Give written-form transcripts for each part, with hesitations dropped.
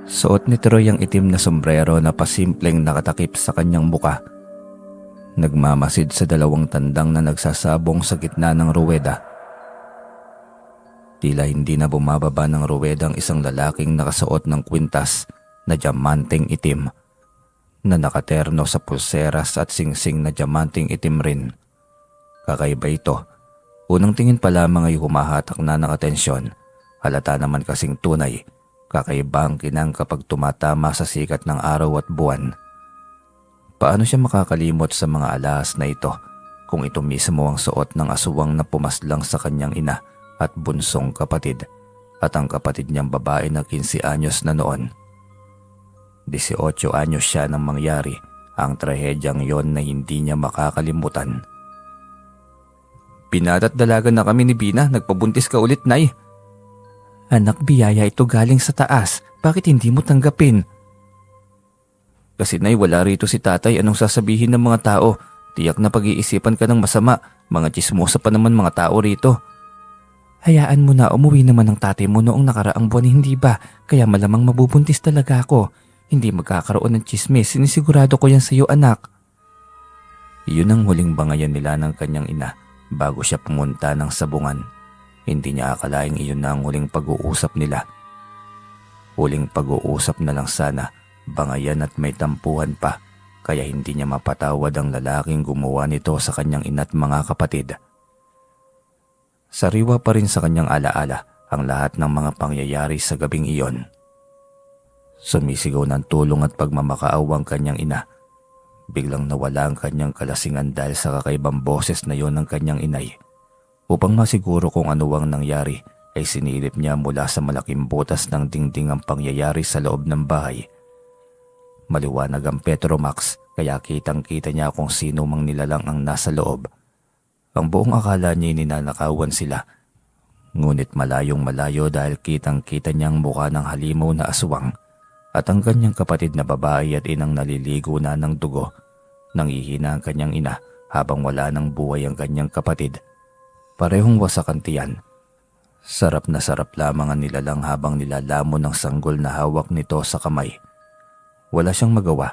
Suot ni Troy ang itim na sombrero na pasimpleng nakatakip sa kanyang muka. Nagmamasid sa dalawang tandang na nagsasabong sa gitna ng ruweda. Tila hindi na bumababa ng ruweda ang isang lalaking nakasuot ng kwintas na diamanteng itim, na nakaterno sa pulseras at singsing na diamanteng itim rin. Kakaiba ito. Unang tingin pa lamang ay humahatak na ng atensyon. Halata naman kasing tunay. Kakaiba ang kinang kapag tumatama sa sikat ng araw at buwan. Paano siya makakalimot sa mga alahas na ito kung ito mismo ang suot ng aswang na pumaslang sa kanyang ina at bunsong kapatid at ang kapatid niyang babae na 15 anyos na noon. 18 anyos siya nang mangyari ang trahedyang yon na hindi niya makakalimutan. Pinatat dalaga na kami ni Bina, nagpabuntis ka ulit, Nay. Anak, biyaya ito galing sa taas. Bakit hindi mo tanggapin? Kasi Nay, wala rito si tatay. Anong sasabihin ng mga tao? Tiyak na pag-iisipan ka ng masama. Mga tsismosa pa naman mga tao rito. Hayaan mo na, umuwi naman ang tatay mo noong nakaraang buwan, hindi ba? Kaya malamang mabubuntis talaga ako. Hindi magkakaroon ng tsismis. Sinisigurado ko yan sa iyo, anak. Iyon ang huling bangayan nila ng kanyang ina bago siya pumunta ng sabungan. Hindi niya akalaing iyon na ang huling pag-uusap nila. Huling pag-uusap na lang sana, bangayan at may tampuhan pa, kaya hindi niya mapatawad ang lalaking gumawa nito sa kanyang ina't mga kapatid. Sariwa pa rin sa kanyang alaala ang lahat ng mga pangyayari sa gabing iyon. Sumisigaw ng tulong at pagmamakaawa ang kanyang ina. Biglang nawala ang kanyang kalasingan dahil sa kakaibang boses na yon ng kanyang inay. Upang masiguro kung ano ang nangyari, ay sinilip niya mula sa malaking butas ng dingding ang pangyayari sa loob ng bahay. Maliwanag ang Petromax, kaya kitang-kita niya kung sino mang nilalang ang nasa loob. Ang buong akala niya ninanakawan sila. Ngunit malayong malayo dahil kitang-kita niyang mukha ng halimaw na aswang at ang kanyang kapatid na babae at inang naliligo na ng dugo. Nangihina ang kanyang ina habang wala ng buhay ang kanyang kapatid. Parehong wasak ang tiyan. Sarap na sarap lamang ang nilalang habang nilalamon ng sanggol na hawak nito sa kamay. Wala siyang magawa,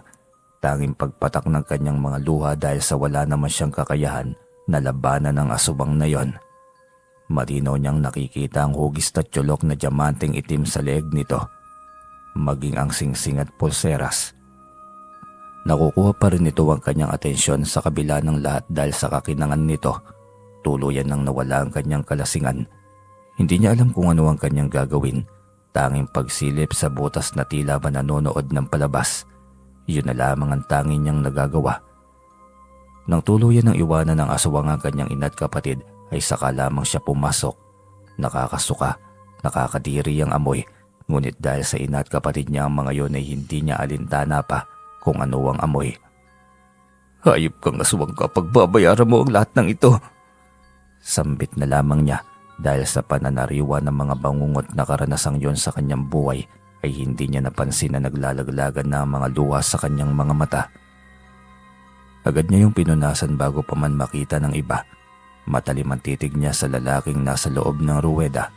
tanging pagpatak ng kanyang mga luha dahil sa wala naman siyang kakayahan na labanan ng aswang na yon. Malinaw niyang nakikita ang hugis at tsulok na diamanteng itim sa leeg nito, maging ang singsing at pulseras. Nakukuha pa rin nito ang kanyang atensyon sa kabila ng lahat dahil sa kakinangan nito. Tuluyan nang nawala ang kanyang kalasingan. Hindi niya alam kung ano ang kanyang gagawin. Tanging pagsilip sa butas na tila ba nanonood ng palabas. Yun na lamang ang tanging niyang nagagawa. Nang tuluyan ng iwanan ng aswang ang kanyang ina't kapatid, ay saka lamang siya pumasok. Nakakasuka, nakakadiri ang amoy. Ngunit dahil sa ina't kapatid niya ang mga yon ay hindi niya alintana pa kung ano ang amoy. Hayop kang aswang kapag babayaran mo ang lahat ng ito. Sambit na lamang niya dahil sa pananariwa ng mga bangungot na karanasang yon sa kanyang buhay ay hindi niya napansin na naglalaglagan na ang mga luha sa kanyang mga mata. Agad niya yung pinunasan bago pa man makita ng iba. Matalim ang titig niya sa lalaking nasa loob ng ruweda.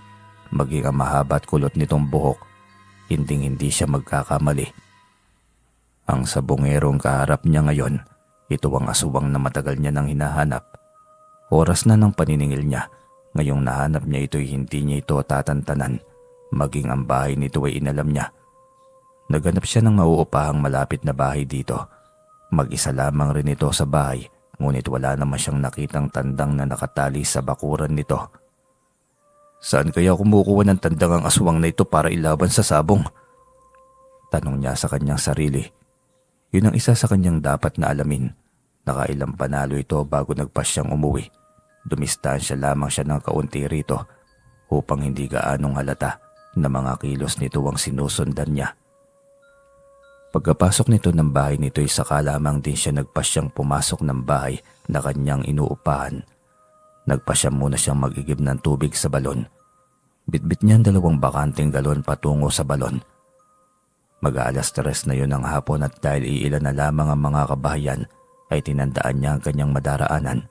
Maging ang mahaba at kulot nitong buhok, hindi siya magkakamali. Ang sabongerong kaharap niya ngayon, ito ang aswang na matagal niya nang hinahanap. Oras na ng paniningil niya, ngayong nahanap niya ito'y hindi niya ito tatantanan, maging ang bahay nito ay inalam niya. Naghanap siya ng mauupahang malapit na bahay dito. Mag-isa lamang rin ito sa bahay, ngunit wala naman siyang nakitang tandang na nakatali sa bakuran nito. Saan kaya kumukuha ng tandang ang aswang na ito para ilaban sa sabong? Tanong niya sa kanyang sarili. Yun ang isa sa kanyang dapat na alamin. Nakailang panalo ito bago nagpasyang umuwi. Dumistansya lamang siya ng kaunti rito upang hindi gaanong halata na mga kilos nito ang sinusundan niya. Pagkapasok nito ng bahay nito ay saka lamang din siya nagpasyang pumasok ng bahay na kanyang inuupahan. Nagpasya muna siyang mag-igib ng tubig sa balon. Bitbit niya ang 2 bakanteng galon patungo sa balon. Mag-aalas 3 na yun ang hapon at dahil iilan na lamang ang mga kabahayan ay tinandaan niya ang kanyang madaraanan.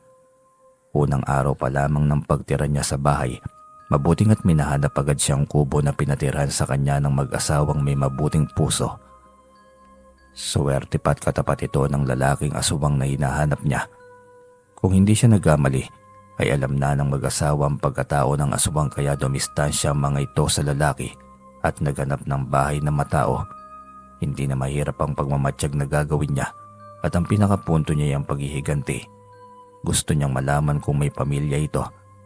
Unang araw pa lamang ng pagtira niya sa bahay Mabuting at minahanap agad siyang kubo na pinatirahan sa kanya ng mag-asawang may mabuting puso. Swerte pa't katapat ito ng lalaking aswang na hinahanap niya. Kung hindi siya nagkamali, ay alam na ng mag-asawang pagkatao ng aswang kaya dumistansya ang mga ito sa lalaki at naghanap ng bahay na matao. Hindi na mahirap ang pagmamatsyag na gagawin niya at ang pinakapunto niya ay ang paghihiganti. Gusto niyang malaman kung may pamilya ito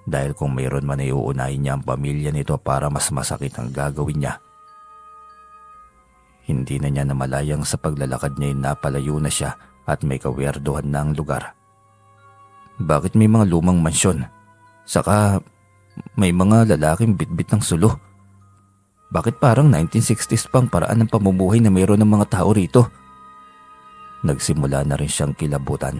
dahil kung mayroon man ay uunahin niya ang pamilya nito para mas masakit ang gagawin niya. Hindi na niya namalayang sa paglalakad niya ay napalayo na siya at may kawerduhan na ang lugar. Bakit may mga lumang mansyon? Saka may mga lalaking bitbit ng sulo. Bakit parang 1960s pang paraan ng pamumuhay na mayroon ng mga tao rito? Nagsimula na rin siyang kilabutan.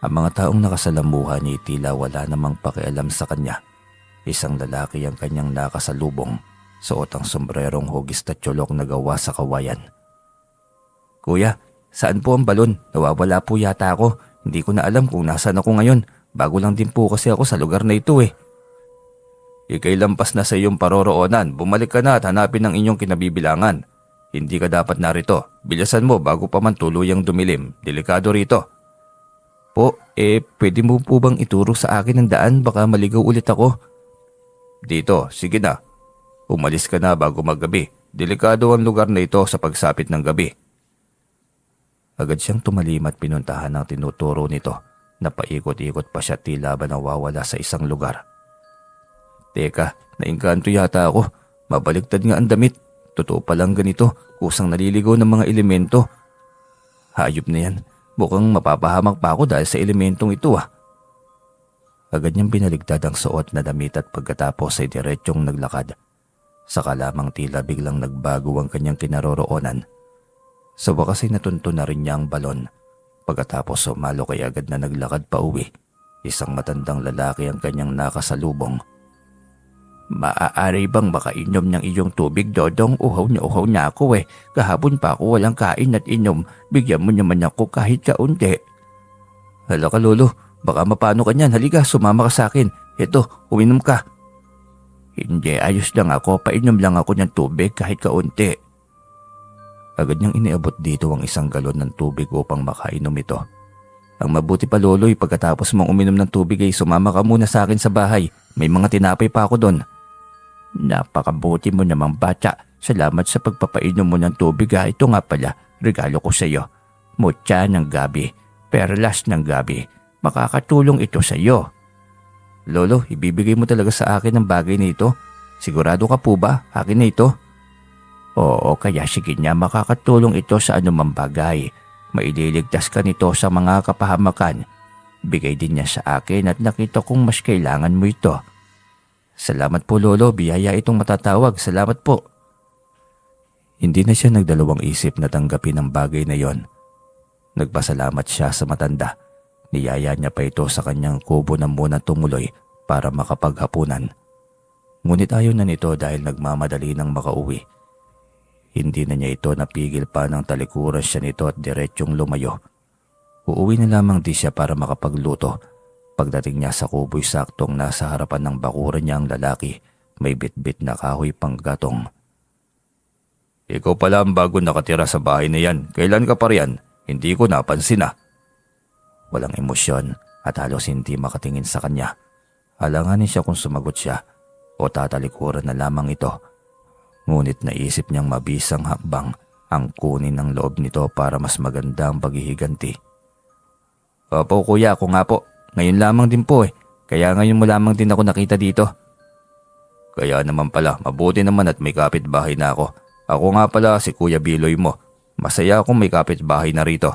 Ang mga taong nakasalamuha niya tila wala namang pakialam sa kanya. Isang lalaki ang kanyang nakasalubong, suot ang sombrerong hugis na tsulok na gawa sa kawayan. Kuya, saan po ang balon? Nawawala po yata ako. Hindi ko na alam kung nasaan ako ngayon. Bago lang din po kasi ako sa lugar na ito eh. Ika'y lampas na sa iyong paroroonan. Bumalik ka na at hanapin ang inyong kinabibilangan. Hindi ka dapat narito. Bilisan mo bago pa man tuluyang dumilim. Delikado rito. Po, pwede mo po bang ituro sa akin ang daan? Baka maligaw ulit ako. Dito, sige na. Umalis ka na bago maggabi. Delikado ang lugar na ito sa pagsapit ng gabi. Agad siyang tumalim at pinuntahan ang tinuturo nito. Napaikot-ikot pa siya tila ba nawawala sa isang lugar. Teka, naingkanto yata ako. Mabaliktad nga ang damit. Totoo palang ganito, kusang naliligaw ng mga elemento. Hayop na yan. Mukhang mapapahamak pa ako dahil sa elementong ito ah. Agad niyang binaligtad ang suot na damit at pagkatapos ay diretsyong naglakad. Saka lamang tila biglang nagbago ang kanyang kinaroroonan. Sa wakas ay natunto na rin niya ang balon. Pagkatapos sumalo kay agad na naglakad pa uwi. Isang matandang lalaki ang kanyang nakasalubong. Maaari bang makainom ng iyong tubig, Dodong? Uhaw na ako eh. Kahapon pa ako walang kain at inom. Bigyan mo naman ako kahit kaunti. Hala ka, Lolo. Baka mapano ka niyan. Halika, sumama ka sa akin. Ito, uminom ka. Hindi, ayos lang ako. Painom lang ako ng tubig kahit kaunti. Agad niyang iniabot dito ang isang galon ng tubig upang makainom ito. Ang mabuti pa, Lolo'y pagkatapos mong uminom ng tubig ay sumama ka muna sa akin sa bahay. May mga tinapay pa ako doon. Napakabuti mo namang bata. Salamat sa pagpapainom mo ng tubig ha. Ito nga pala, regalo ko sa iyo. Mutya ng gabi, perlas ng gabi. Makakatulong ito sa iyo. Lolo, ibibigay mo talaga sa akin ang bagay na ito? Sigurado ka po ba? Akin na ito? Oo, kaya sige niya, makakatulong ito sa anumang bagay. Maililigtas ka nito sa mga kapahamakan. Bigay din niya sa akin at nakita kong mas kailangan mo ito. Salamat po, Lolo. Biyaya itong matatawag. Salamat po. Hindi na siya nagdalawang isip na tanggapin ang bagay na yon. Nagpasalamat siya sa matanda. Niyaya niya pa ito sa kanyang kubo na muna tumuloy para makapaghapunan. Ngunit ayaw na nito dahil nagmamadali ng makauwi. Hindi na niya ito napigil pa ng talikuran siya nito at diretsyong lumayo. Uuwi na lamang di siya para makapagluto. Pagdating niya sa kubo'y saktong nasa harapan ng bakuran niya ang lalaki, may bitbit na kahoy pang gatong. Ikaw pala ang bago nakatira sa bahay na yan. Kailan ka pa riyan? Hindi ko napansin ah. Walang emosyon at halos hindi makatingin sa kanya. Alanganin siya kung sumagot siya o tatalikuran na lamang ito. Ngunit naisip niyang mabisang hakbang ang kunin ng loob nito para mas maganda ang paghihiganti. Opo kuya, ako nga po. Ngayon lamang din po eh. Kaya ngayon mo lamang din ako nakita dito. Kaya naman pala, mabuti naman at may kapitbahay na ako. Ako nga pala si Kuya Biloy mo. Masaya akong may kapitbahay na rito.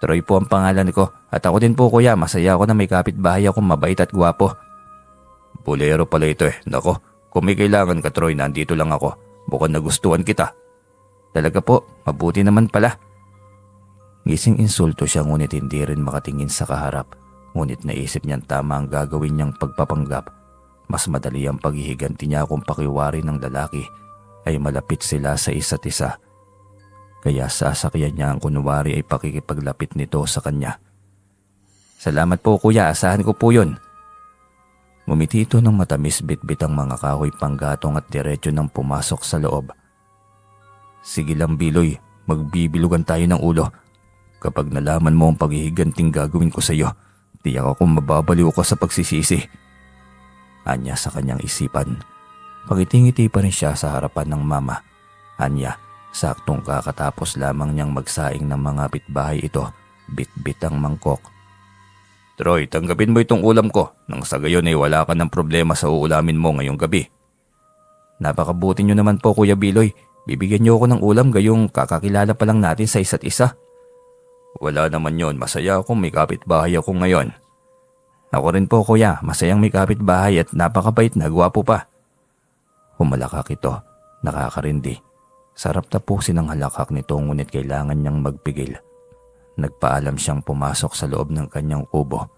Troy po ang pangalan ko at ako din po kuya, masaya ako na may kapitbahay akong mabait at gwapo. Bulero pala ito eh. Nako, kung may kailangan ka Troy, nandito lang ako. Bukod nagustuhan kita. Talaga po, mabuti naman pala. Ngising insulto siya ngunit hindi rin makatingin sa kaharap. Ngunit naisip niyang tama ang gagawin niyang pagpapanggap. Mas madali ang paghihiganti niya kung pakiwari ng lalaki ay malapit sila sa isa't isa. Kaya sasakyan niya ang kunwari ay pakikipaglapit nito sa kanya. Salamat po kuya, asahan ko po yun. Ngumiti ito ng matamis, bitbit ang mga kahoy panggatong at diretso nang pumasok sa loob. Sige lang Biloy, magbibilugan tayo ng ulo. Kapag nalaman mo ang paghihiganting gagawin ko sa iyo, tiyak ako mababaliw ko sa pagsisisi. Anya sa kanyang isipan. Pakitingiti pa rin siya sa harapan ng mama. Anya, saktong kakatapos lamang niyang magsaing ng mga pitbahay ito, bitbit ang mangkok. Troy, tanggapin mo itong ulam ko nang sa gayon ay wala ka ng problema sa uulamin mo ngayong gabi. Napakabuti niyo naman po Kuya Biloy. Bibigyan niyo ako ng ulam gayong kakakilala pa lang natin sa isa't isa. Wala naman yon, masaya akong may kapitbahay ako ngayon. Ako rin po kuya, masayang may kapitbahay at napakabait na gwapo pa. Humalakak ito, nakakarindi. Sarap tapusin ang halakak nito ngunit kailangan niyang magpigil. Nagpaalam siyang pumasok sa loob ng kanyang kubo.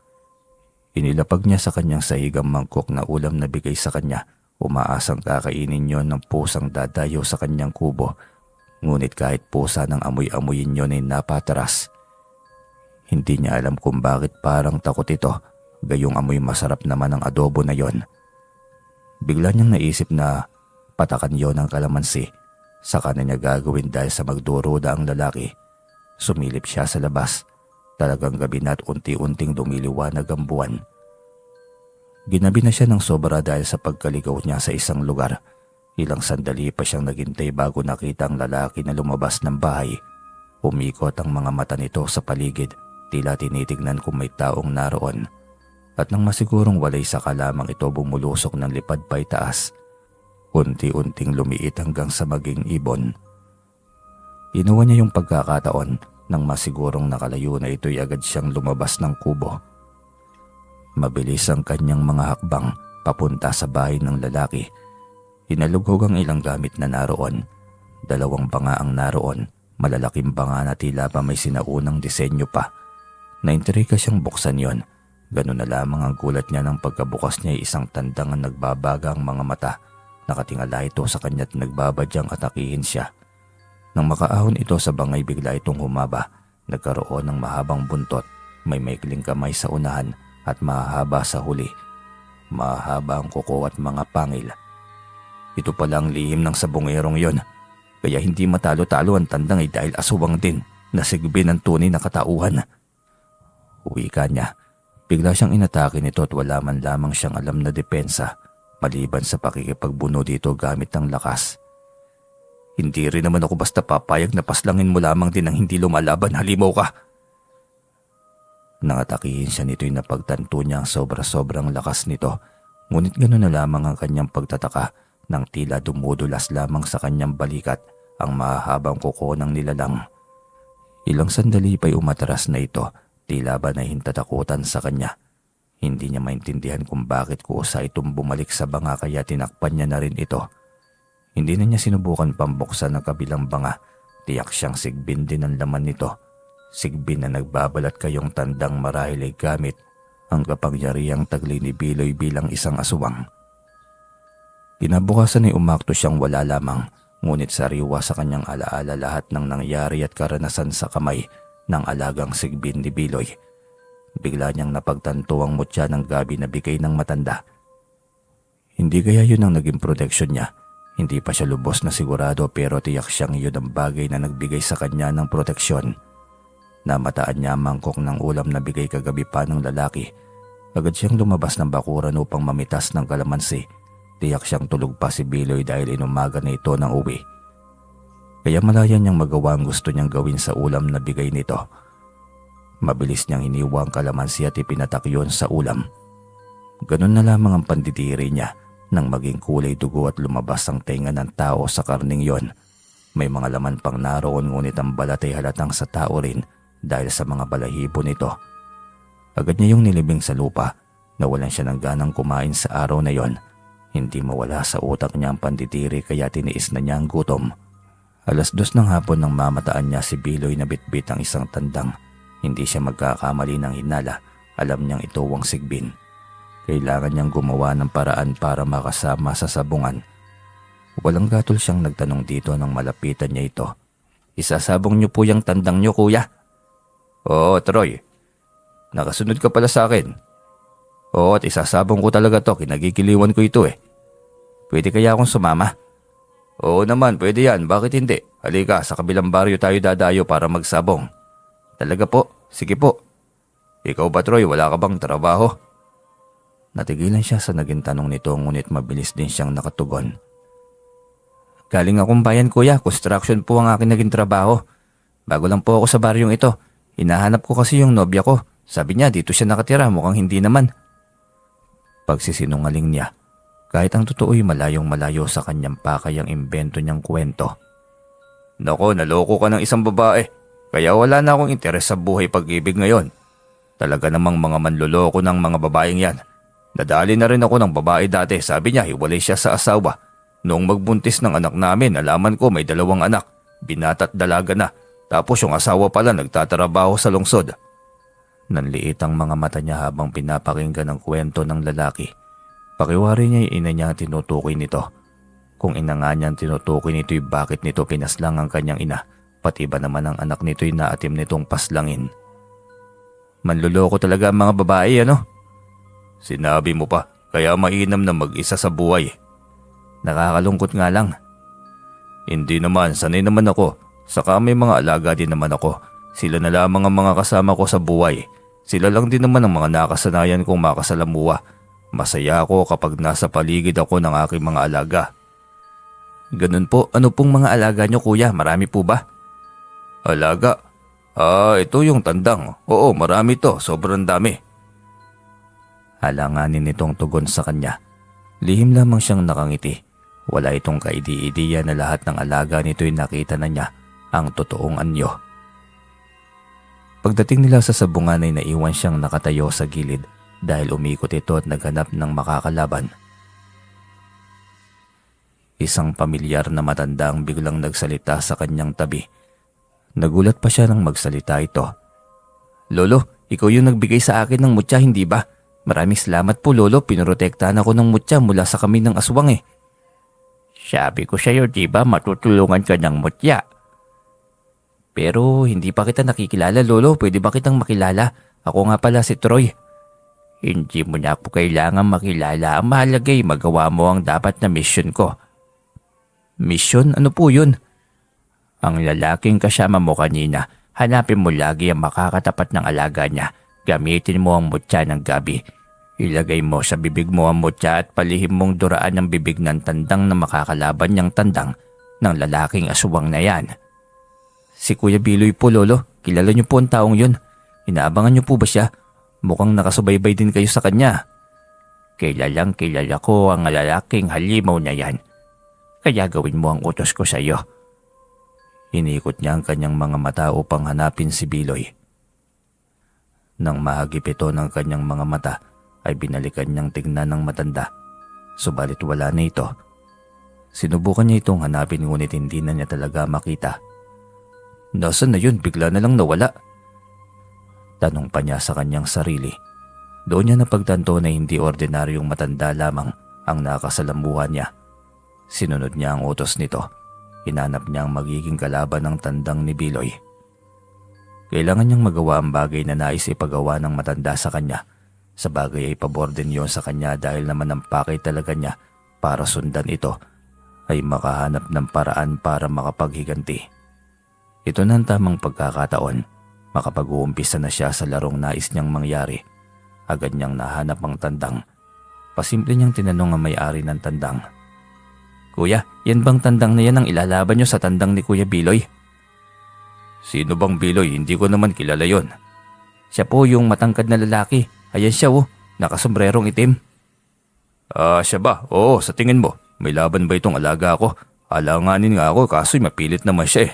Inilapag niya sa kanyang sahigang mangkok na ulam na bigay sa kanya. Umaasang kakainin yon ng pusang dadayo sa kanyang kubo. Ngunit kahit pusa ng amoy-amoyin yon ay napataras. Hindi niya alam kung bakit parang takot ito. Gayong amoy masarap naman ang adobo na yon. Bigla niyang naisip na patakan yon ng kalamansi. Saka na niya gagawin dahil sa magduruda ang lalaki. Sumilip siya sa labas. Talagang gabi na at unti-unting lumiliwanag ang buwan. Ginabi na siya ng sobra dahil sa pagkaligaw niya sa isang lugar. Ilang sandali pa siyang naghintay bago nakita ang lalaki na lumabas ng bahay. Umikot ang mga mata nito sa paligid, tila tinitignan kung may taong naroon. At nang masigurong walay saka lamang ito bumulusok ng lipad pa itaas. Unti-unting lumiit hanggang sa maging ibon. Inuwa niya yung pagkakataon nang masigurong nakalayo na ito'y agad siyang lumabas ng kubo. Mabilis ang kanyang mga hakbang papunta sa bahay ng lalaki. Inalughog ang ilang gamit na naroon. 2 banga ang naroon, malalaking banga na tila pa may sinaunang disenyo pa. Naintriga siyang buksan yon. Ganun na lamang ang gulat niya nang pagkabukas niya ay isang tandang ang nagbabaga ang mga mata. Nakatingala ito sa kanya at nagbabadyang atakihin siya. Nang makaahon ito sa bangay bigla itong humaba. Nagkaroon ng mahabang buntot, may maikling kamay sa unahan at mahaba sa huli. Mahaba ang kuko at mga pangil. Ito pala ang lihim ng sabongerong yon. Kaya hindi matalo-talo ang tandang ay dahil aswang din na sigbin ang tunay na katauhan. Wika niya. Bigla siyang inatake nito at wala man lamang siyang alam na depensa maliban sa pakikipagbuno dito gamit ang lakas. Hindi rin naman ako basta papayag na paslangin mo lamang din ang hindi lumalaban, halimaw ka. Nangatakihin siya nito'y napagtanto niya ang sobra-sobrang lakas nito. Ngunit gano'n na lamang ang kanyang pagtataka nang tila dumudulas lamang sa kanyang balikat ang mahahabang kuko ng nilalang. Ilang sandali pa'y umatras na ito, tila ba nahintatakutan sa kanya. Hindi niya maintindihan kung bakit kusa itong bumalik sa banga kaya tinakpan niya na rin ito. Hindi na niya sinubukan pambuksan ang kabilang banga. Tiyak siyang sigbin din ang laman nito. Sigbin na nagbabalat kayong tandang marahil ay gamit ang kapangyarihang taglay ni Biloy bilang isang aswang. Kinabukasan ay umakto siyang wala lamang, ngunit sariwa sa kanyang alaala lahat ng nangyari at karanasan sa kamay ng alagang sigbin ni Biloy. Bigla niyang napagtanto ang mutya ng gabi na bigay ng matanda. Hindi kaya yun ang naging proteksyon niya. Hindi pa siya lubos na sigurado pero tiyak siyang yun ang bagay na nagbigay sa kanya ng proteksyon. Namataan niya ang mangkok ng ulam na bigay kagabi pa ng lalaki. Agad siyang lumabas ng bakuran upang mamitas ng kalamansi. Tiyak siyang tulog pa si Biloy dahil inumaga na ito ng uwi. Kaya malaya niyang magawa ang gusto niyang gawin sa ulam na bigay nito. Mabilis niyang hiniwa ang kalamansi at ipinatak yun sa ulam. Ganun na lamang ang pandidiri niya nang maging kulay dugo at lumabas ang tenga ng tao sa karning yon. May mga laman pang naroon ngunit ang balat ay halatang sa tao rin dahil sa mga balahibo nito. Agad niya yung nilibing sa lupa. Nawalan siya ng ganang kumain sa araw na yon. Hindi mawala sa utak niya ang pandidiri kaya tiniis na niya ang gutom. 2:00 ng hapon nang mamataan niya si Biloy na bitbit ang isang tandang. Hindi siya magkakamali ng hinala. Alam niyang ito ang sigbin. Kailangan niyang gumawa ng paraan para makasama sa sabungan. Walang gatol siyang nagtanong dito nang malapitan niya ito. Isasabong niyo po yung tandang niyo, kuya? Oo, Troy. Nakasunod ka pala sa akin. Oo, at isasabong ko talaga to, kinagigiliwan ko ito eh. Pwede kaya akong sumama? Oo naman, pwede yan, bakit hindi? Halika, sa kabilang baryo tayo dadayo para magsabong. Talaga po, sige po. Ikaw ba Troy, wala ka bang trabaho? Natigilan siya sa naging tanong nito ngunit mabilis din siyang nakatugon. Galing akong bayan kuya, construction po ang aking naging trabaho. Bago lang po ako sa baryong ito. Hinahanap ko kasi yung nobya ko. Sabi niya dito siya nakatira, mukhang hindi naman. Pagsisinungaling niya, kahit ang totoo'y malayong malayo sa kanyang pakay ang imbento niyang kwento. Nako, naloko ka ng isang babae. Kaya wala na akong interes sa buhay pag-ibig ngayon. Talaga namang mga manloloko ng mga babaeng yan. Nadali na rin ako ng babae dati. Sabi niya hiwalay siya sa asawa. Noong magbuntis ng anak namin, alaman ko may 2 anak. Binata't dalaga na. Tapos yung asawa pala nagtatrabaho sa lungsod. Nanliit ang mga mata niya habang pinapakinggan ang kwento ng lalaki. Pakiwari niya yung ina niya ang tinutukoy nito. Kung ina nga niyang tinutukoy nito'y bakit nito pinaslang ang kanyang ina, pati ba naman ang anak nito'y naatim nitong paslangin. Manluloko talaga ang mga babae, ano? Sinabi mo pa, kaya mainam na mag-isa sa buhay. Nakakalungkot nga lang. Hindi naman, sanay naman ako. Saka may mga alaga din naman ako. Sila na lamang ang mga kasama ko sa buhay. Sila lang din naman ang mga nakasanayan kong makasalamuha. Masaya ako kapag nasa paligid ako ng aking mga alaga. Ganun po, ano pong mga alaga nyo kuya? Marami po ba? Alaga? Ito yung tandang. Oo, marami to, sobrang dami. Alanganin nitong tugon sa kanya. Lihim lamang siyang nakangiti. Wala itong kaidi-idiya na lahat ng alaga nito'y nakita na niya ang totoong anyo. Pagdating nila sa sabungan ay naiwan siyang nakatayo sa gilid dahil umikot ito at naghanap ng makakalaban. Isang pamilyar na matanda ang biglang nagsalita sa kanyang tabi. Nagulat pa siya nang magsalita ito. Lolo, ikaw yung nagbigay sa akin ng mutya, hindi ba? Maraming salamat po lolo, pinoprotektahan ako ng mutya mula sa kami ng aswang eh. Sabi ko sa'yo, di ba matutulungan ka ng mutya? Pero hindi pa kita nakikilala lolo, pwede ba kitang makilala? Ako nga pala si Troy. Hindi mo na ako kailangan makilala, ang mahalaga ay magawa mo ang dapat na mission ko. Mission? Ano po yun? Ang lalaking kasama mo kanina, hanapin mo lagi ang makakatapat ng alaga niya. Gamitin mo ang mutya ng gabi. Ilagay mo sa bibig mo ang mutya at palihim mong duraan ang bibig ng tandang na makakalaban niyang tandang ng lalaking aswang na yan. Si Kuya Biloy po lolo, kilala niyo po ang taong yun. Inaabangan niyo po ba siya? Mukhang nakasubaybay din kayo sa kanya. Kilalang kilala ko ang lalaking halimaw na yan. Kaya gawin mo ang utos ko sa iyo. Inikot niya ang kanyang mga mata upang hanapin si Biloy. Nang mahagip ito ng kanyang mga mata, ay binalikan niyang tignan ng matanda. Subalit wala na ito. Sinubukan niya itong hanapin ngunit hindi na niya talaga makita. Nasaan na yun? Bigla na lang nawala. Tanong pa niya sa kanyang sarili. Doon niya napagtanto na hindi ordinaryong matanda lamang ang nakasalamuhan niya. Sinunod niya ang utos nito. Hinanap niya ang magiging kalaban ng tandang ni Biloy. Kailangan niyang magawa ang bagay na nais ipagawa ng matanda sa kanya. Sa bagay ay pabor din yon sa kanya dahil naman ang pakay talaga niya para sundan ito ay makahanap ng paraan para makapaghiganti. Ito na ang tamang pagkakataon. Makapag-uumpisa na siya sa larong nais niyang mangyari. Agad niyang nahanap ang tandang. Pasimple niyang tinanong ang may-ari ng tandang. Kuya, yan bang tandang na yan ang ilalaban niyo sa tandang ni Kuya Biloy? Sino bang Biloy? Hindi ko naman kilala yon. Siya po yung matangkad na lalaki. Ayan siya nakasombrerong itim. Siya ba? Oo, sa tingin mo, may laban ba itong alaga ko? Alanganin nga ako kaso'y mapilit naman siya eh.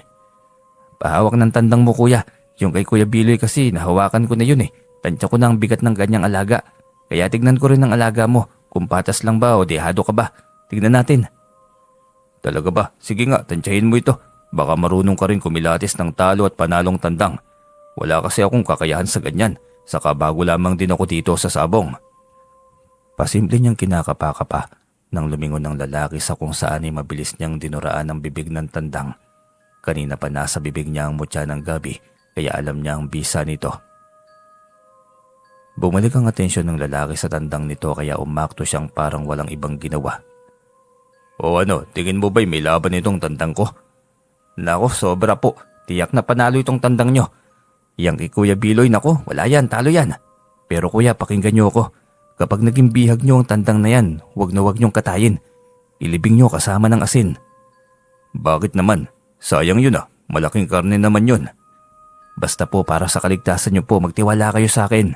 Pahawak ng tandang mo kuya. Yung kay Kuya Biloy kasi nahawakan ko na yun eh. Tansya ko na ang bigat ng ganyang alaga. Kaya tignan ko rin ang alaga mo. Kung patas lang ba o dehado ka ba. Tignan natin. Talaga ba? Sige nga, tansyahin mo ito. Baka marunong ka rin kumilatis ng talo at panalong tandang. Wala kasi akong kakayahan sa ganyan. Saka bago lamang din ako dito sa sabong. Pasimple niyang kinakapa-kapa nang lumingon ng lalaki sa kung saan ay mabilis niyang dinuraan ang bibig ng tandang. Kanina pa nasa bibig niya ang mutya ng gabi kaya alam niya ang bisa nito. Bumalik ang atensyon ng lalaki sa tandang nito kaya umakto siyang parang walang ibang ginawa. O ano, tingin mo ba'y may laban itong tandang ko? Nako, sobra po. Tiyak na panalo itong tandang nyo. Yang kay Kuya Biloy, nako, wala yan, talo yan. Pero kuya, pakinggan nyo ako. Kapag naging bihag nyo ang tandang na yan, wag nyong katayin. Ilibing nyo kasama ng asin. Bakit naman? Sayang yun ah, malaking karne naman yun. Basta po para sa kaligtasan nyo po, magtiwala kayo sa akin.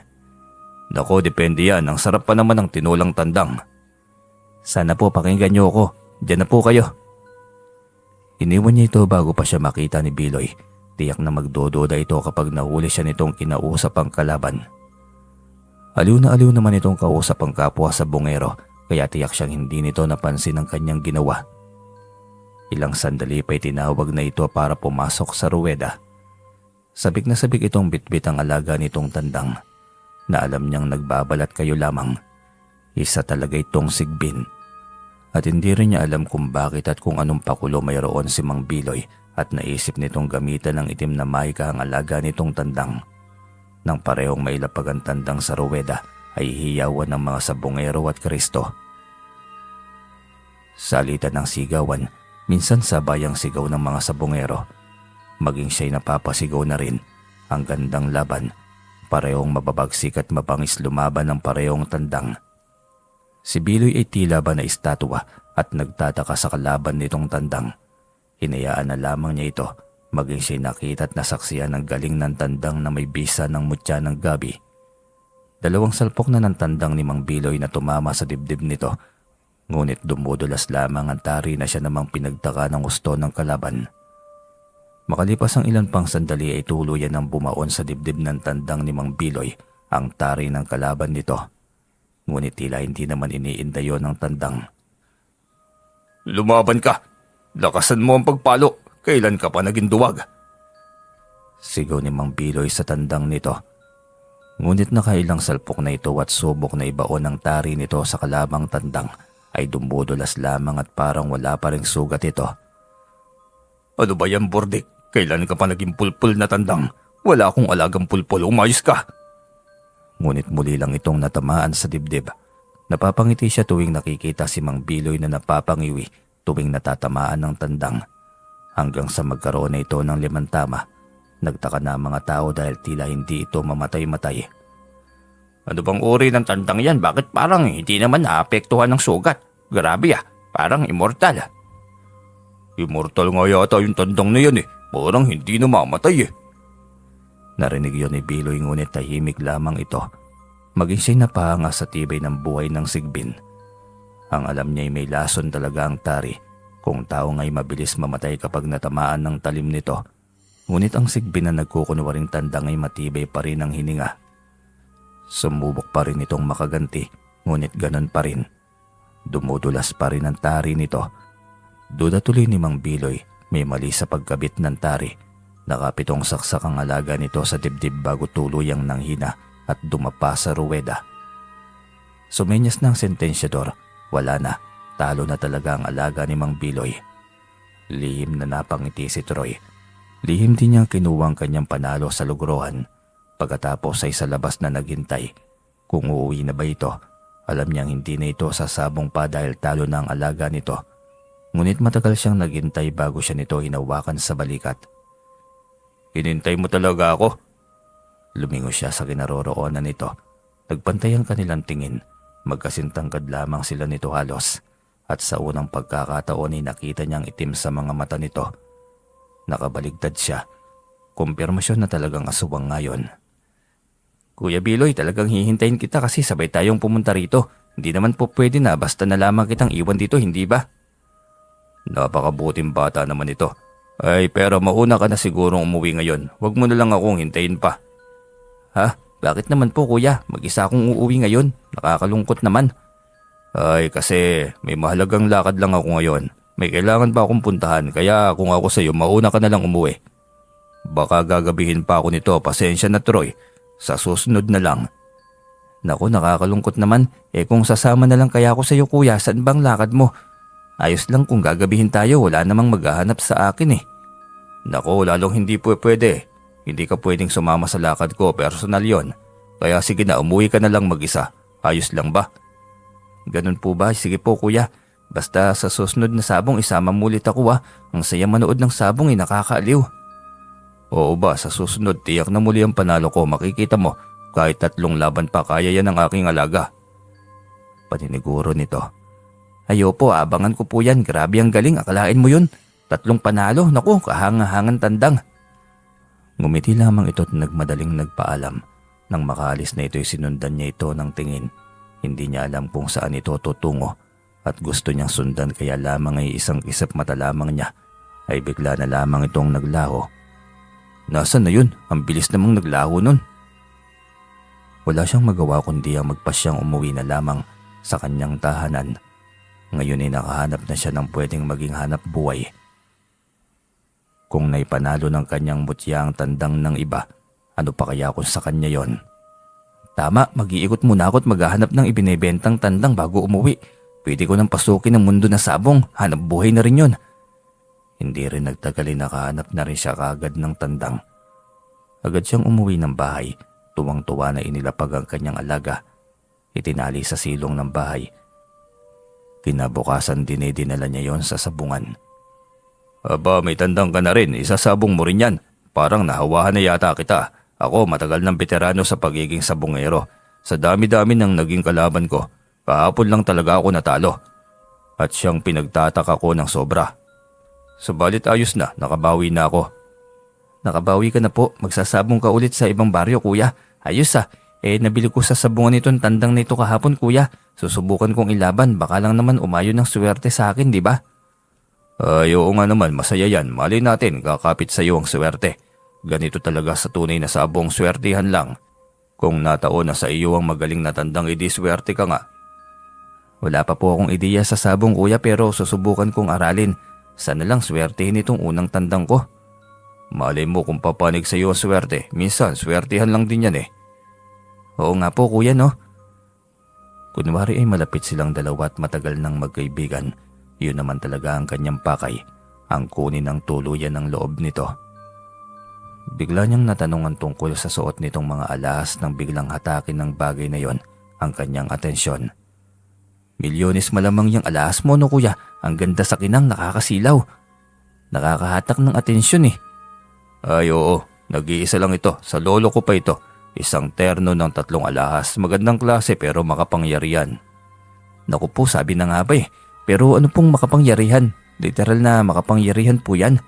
Nako, depende yan. Ang sarap pa naman ng tinulang tandang. Sana po pakinggan nyo ako. Diyan na po kayo. Iniwan niya ito bago pa siya makita ni Biloy. Tiyak na magdododa ito kapag nahuli siya nitong kinausap ang kalaban. Aliw na aliw naman itong kausap ang kapwa sa bungero kaya tiyak siyang hindi nito napansin ang kanyang ginawa. Ilang sandali pa'y tinawag na ito para pumasok sa ruweda. Sabik na sabik itong bitbit ang alaga nitong tandang na alam niyang nagbabalat kayo lamang. Isa talaga itong sigbin. At hindi rin niya alam kung bakit at kung anong pakulo mayroon si Mang Biloy at naisip nitong gamitan ng itim na mahika ang alaga nitong tandang. Nang parehong mailapag ang tandang sa ruweda ay hiyawan ng mga sabongero at Kristo. Salitan ng sigawan, minsan sabay ang sigaw ng mga sabongero. Maging siya'y napapasigaw na rin. Ang gandang laban, parehong mababagsik at mabangis lumaban ng parehong tandang. Si Biloy ay tila ba na estatwa at nagtataka sa kalaban nitong tandang. Hinayaan na lamang niya ito, maging siya'y nakita at nasaksiyan ng galing ng tandang na may bisa ng mutya ng gabi. Dalawang salpok na ng tandang ni Mang Biloy na tumama sa dibdib nito, ngunit dumudulas lamang ang tari na siya namang pinagtaka ng gusto ng kalaban. Makalipas ang ilan pang sandali ay tuluyan ng bumaon sa dibdib ng tandang ni Mang Biloy ang tari ng kalaban nito. Ngunit tila hindi naman iniinda yon ng tandang. Lumaban ka! Lakasan mo ang pagpalo! Kailan ka pa naging duwag? Sigaw ni Mang Biloy sa tandang nito. Ngunit nakailang salpok na ito at subok na ibaon ang tari nito sa kalabang tandang ay dumudulas lamang at parang wala pa ring sugat ito. Ano ba yan, Bordik? Kailan ka pa naging pulpul na tandang? Wala akong alagang pulpul, umayos ka! Ngunit muli lang itong natamaan sa dibdib. Napapangiti siya tuwing nakikita si Mang Biloy na napapangiwi tuwing natatamaan ng tandang. Hanggang sa magkaroon na ito ng limang tama. Nagtaka na ang mga tao dahil tila hindi ito mamatay-matay. Ano bang uri ng tandang yan? Bakit parang hindi naman naapektuhan ng sugat? Grabe ah, parang immortal. Immortal nga yata yung tandang na yan eh. Parang hindi na mamatay eh. Narinig yun ni Biloy ngunit tahimik lamang ito. Maging siya'y napahanga sa tibay ng buhay ng sigbin. Ang alam niya'y may lason talaga ang tari. Kung tao nga'y mabilis mamatay kapag natamaan ng talim nito. Ngunit ang sigbin na nagkukunwaring tandang ay matibay pa rin ang hininga. Sumubok pa rin itong makaganti, ngunit ganon pa rin. Dumudulas pa rin ang tari nito. Duda tuloy ni Mang Biloy, may mali sa pagkabit ng tari. Nakapitong saksak ang alaga nito sa dibdib bago tuluyang nanghina at dumapa sa ruweda. Sumenyas ng sentensyador, wala na, talo na talaga ang alaga ni Mang Biloy. Lihim na napangiti si Troy. Lihim din niyang kinuwang kanyang panalo sa lugrohan. Pagkatapos ay sa labas na naghintay. Kung uuwi na ba ito, alam niyang hindi na ito sasabong pa dahil talo na ang alaga nito. Ngunit matagal siyang naghintay bago siya nito hinawakan sa balikat. Hinintay mo talaga ako? Lumingo siya sa kinaroroonan nito. Nagpantay ang kanilang tingin. Magkasintangkad lamang sila nito halos. At sa unang pagkakataon ay nakita niyang itim sa mga mata nito. Nakabaligtad siya. Kumpirmasyon na talagang aswang ngayon. Kuya Biloy, talagang hihintayin kita kasi sabay tayong pumunta rito. Hindi naman po pwede na basta na lamang kitang iwan dito, hindi ba? Napakabuting bata naman ito. Ay, pero mauna ka na sigurong umuwi ngayon. Huwag mo na lang akong hintayin pa. Ha? Bakit naman po kuya? Mag-isa akong uuwi ngayon. Nakakalungkot naman. Ay, kasi may mahalagang lakad lang ako ngayon. May kailangan pa akong puntahan kaya kung ako sa'yo mauna ka na lang umuwi. Baka gagabihin pa ako nito, pasensya na Troy. Sa susunod na lang. Naku, nakakalungkot naman. Kung sasama na lang kaya ako sa'yo kuya, saan bang lakad mo? Ayos lang kung gagabihin tayo, wala namang maghahanap sa akin eh. Naku, lalong hindi po pwede. Hindi ka pwedeng sumama sa lakad ko, personal yon. Kaya sige na, umuwi ka na lang mag-isa. Ayos lang ba? Ganun po ba? Sige po kuya. Basta sa susunod na sabong isama mo ulit ako ah. Ang saya manood ng sabong nakakaaliw. Oo ba, sa susunod tiyak na muli ang panalo ko, makikita mo. Kahit 3 laban pa kaya yan ng aking alaga. Paniniguro nito. Ayo po, abangan ko po yan. Grabe ang galing, akalain mo yun. 3 panalo, naku, kahangahangan tandang. Ngumiti lamang ito at nagmadaling nagpaalam. Nang makaalis na ito'y sinundan niya ito ng tingin. Hindi niya alam kung saan ito tutungo at gusto niyang sundan kaya lamang ay isang isip mata lamang niya ay bigla na lamang itong naglaho. Nasaan na yun? Ang bilis namang naglaho nun. Wala siyang magawa kundi ang magpasyang umuwi na lamang sa kanyang tahanan. Ngayon ay nakahanap na siya ng pwedeng maging hanap buhay. Kung naipanalo ng kanyang mutya ang tandang ng iba, ano pa kaya kung sa kanya yon? Tama, mag-iikot muna ako at maghahanap ng ibinebentang tandang bago umuwi. Pwede ko nang pasukin ang mundo na sabong, hanap buhay na rin yon. Hindi rin nagtagal ay nakahanap na rin siya kaagad ng tandang. Agad siyang umuwi ng bahay, tuwang-tuwa na inilapag ang kanyang alaga. Itinali sa silong ng bahay. Kinabukasan din ay dinala niya yon sa sabungan. Aba, may tandang ka na rin, isasabong mo rin yan. Parang nahawahan na yata kita. Ako matagal ng veterano sa pagiging sabongero. Sa dami-dami ng naging kalaban ko, kahapon lang talaga ako natalo. At siyang pinagtataka ko ng sobra. Subalit ayos na, nakabawi na ako. Nakabawi ka na po, magsasabong ka ulit sa ibang baryo kuya. Ayos ah, nabili ko sa sabungan nitong tandang nito kahapon kuya. Susubukan kong ilaban, baka lang naman umayo ng swerte sa akin, di ba? Ay oo nga naman, masaya yan. Malay natin, kakapit sa iyo ang swerte. Ganito talaga sa tunay na sabong, swertihan lang. Kung nataon na sa iyo ang magaling na tandang, edi swerte ka nga. Wala pa po akong ideya sa sabong kuya pero susubukan kong aralin. Sana lang swertihin itong unang tandang ko. Malay mo kung papanig sa iyo ang swerte, minsan swertihan lang din yan eh. Oo nga po kuya no. Kunwari ay malapit silang dalawa at matagal nang magkaibigan. Yun naman talaga ang kanyang pakay, ang kunin ng tuluyan ng loob nito. Bigla niyang natanungan tungkol sa suot nitong mga alahas nang biglang hatakin ng bagay na yon ang kanyang atensyon. Milyones malamang yung alahas mo no kuya, ang ganda sa kinang, nakakasilaw. Nakakahatak ng atensyon eh. Ay oo, nag-iisa lang ito, sa lolo ko pa ito. Isang terno ng 3 alahas, magandang klase pero makapangyarihan. Naku po, sabi na nga ba eh. Pero ano pong makapangyarihan? Literal na makapangyarihan po yan.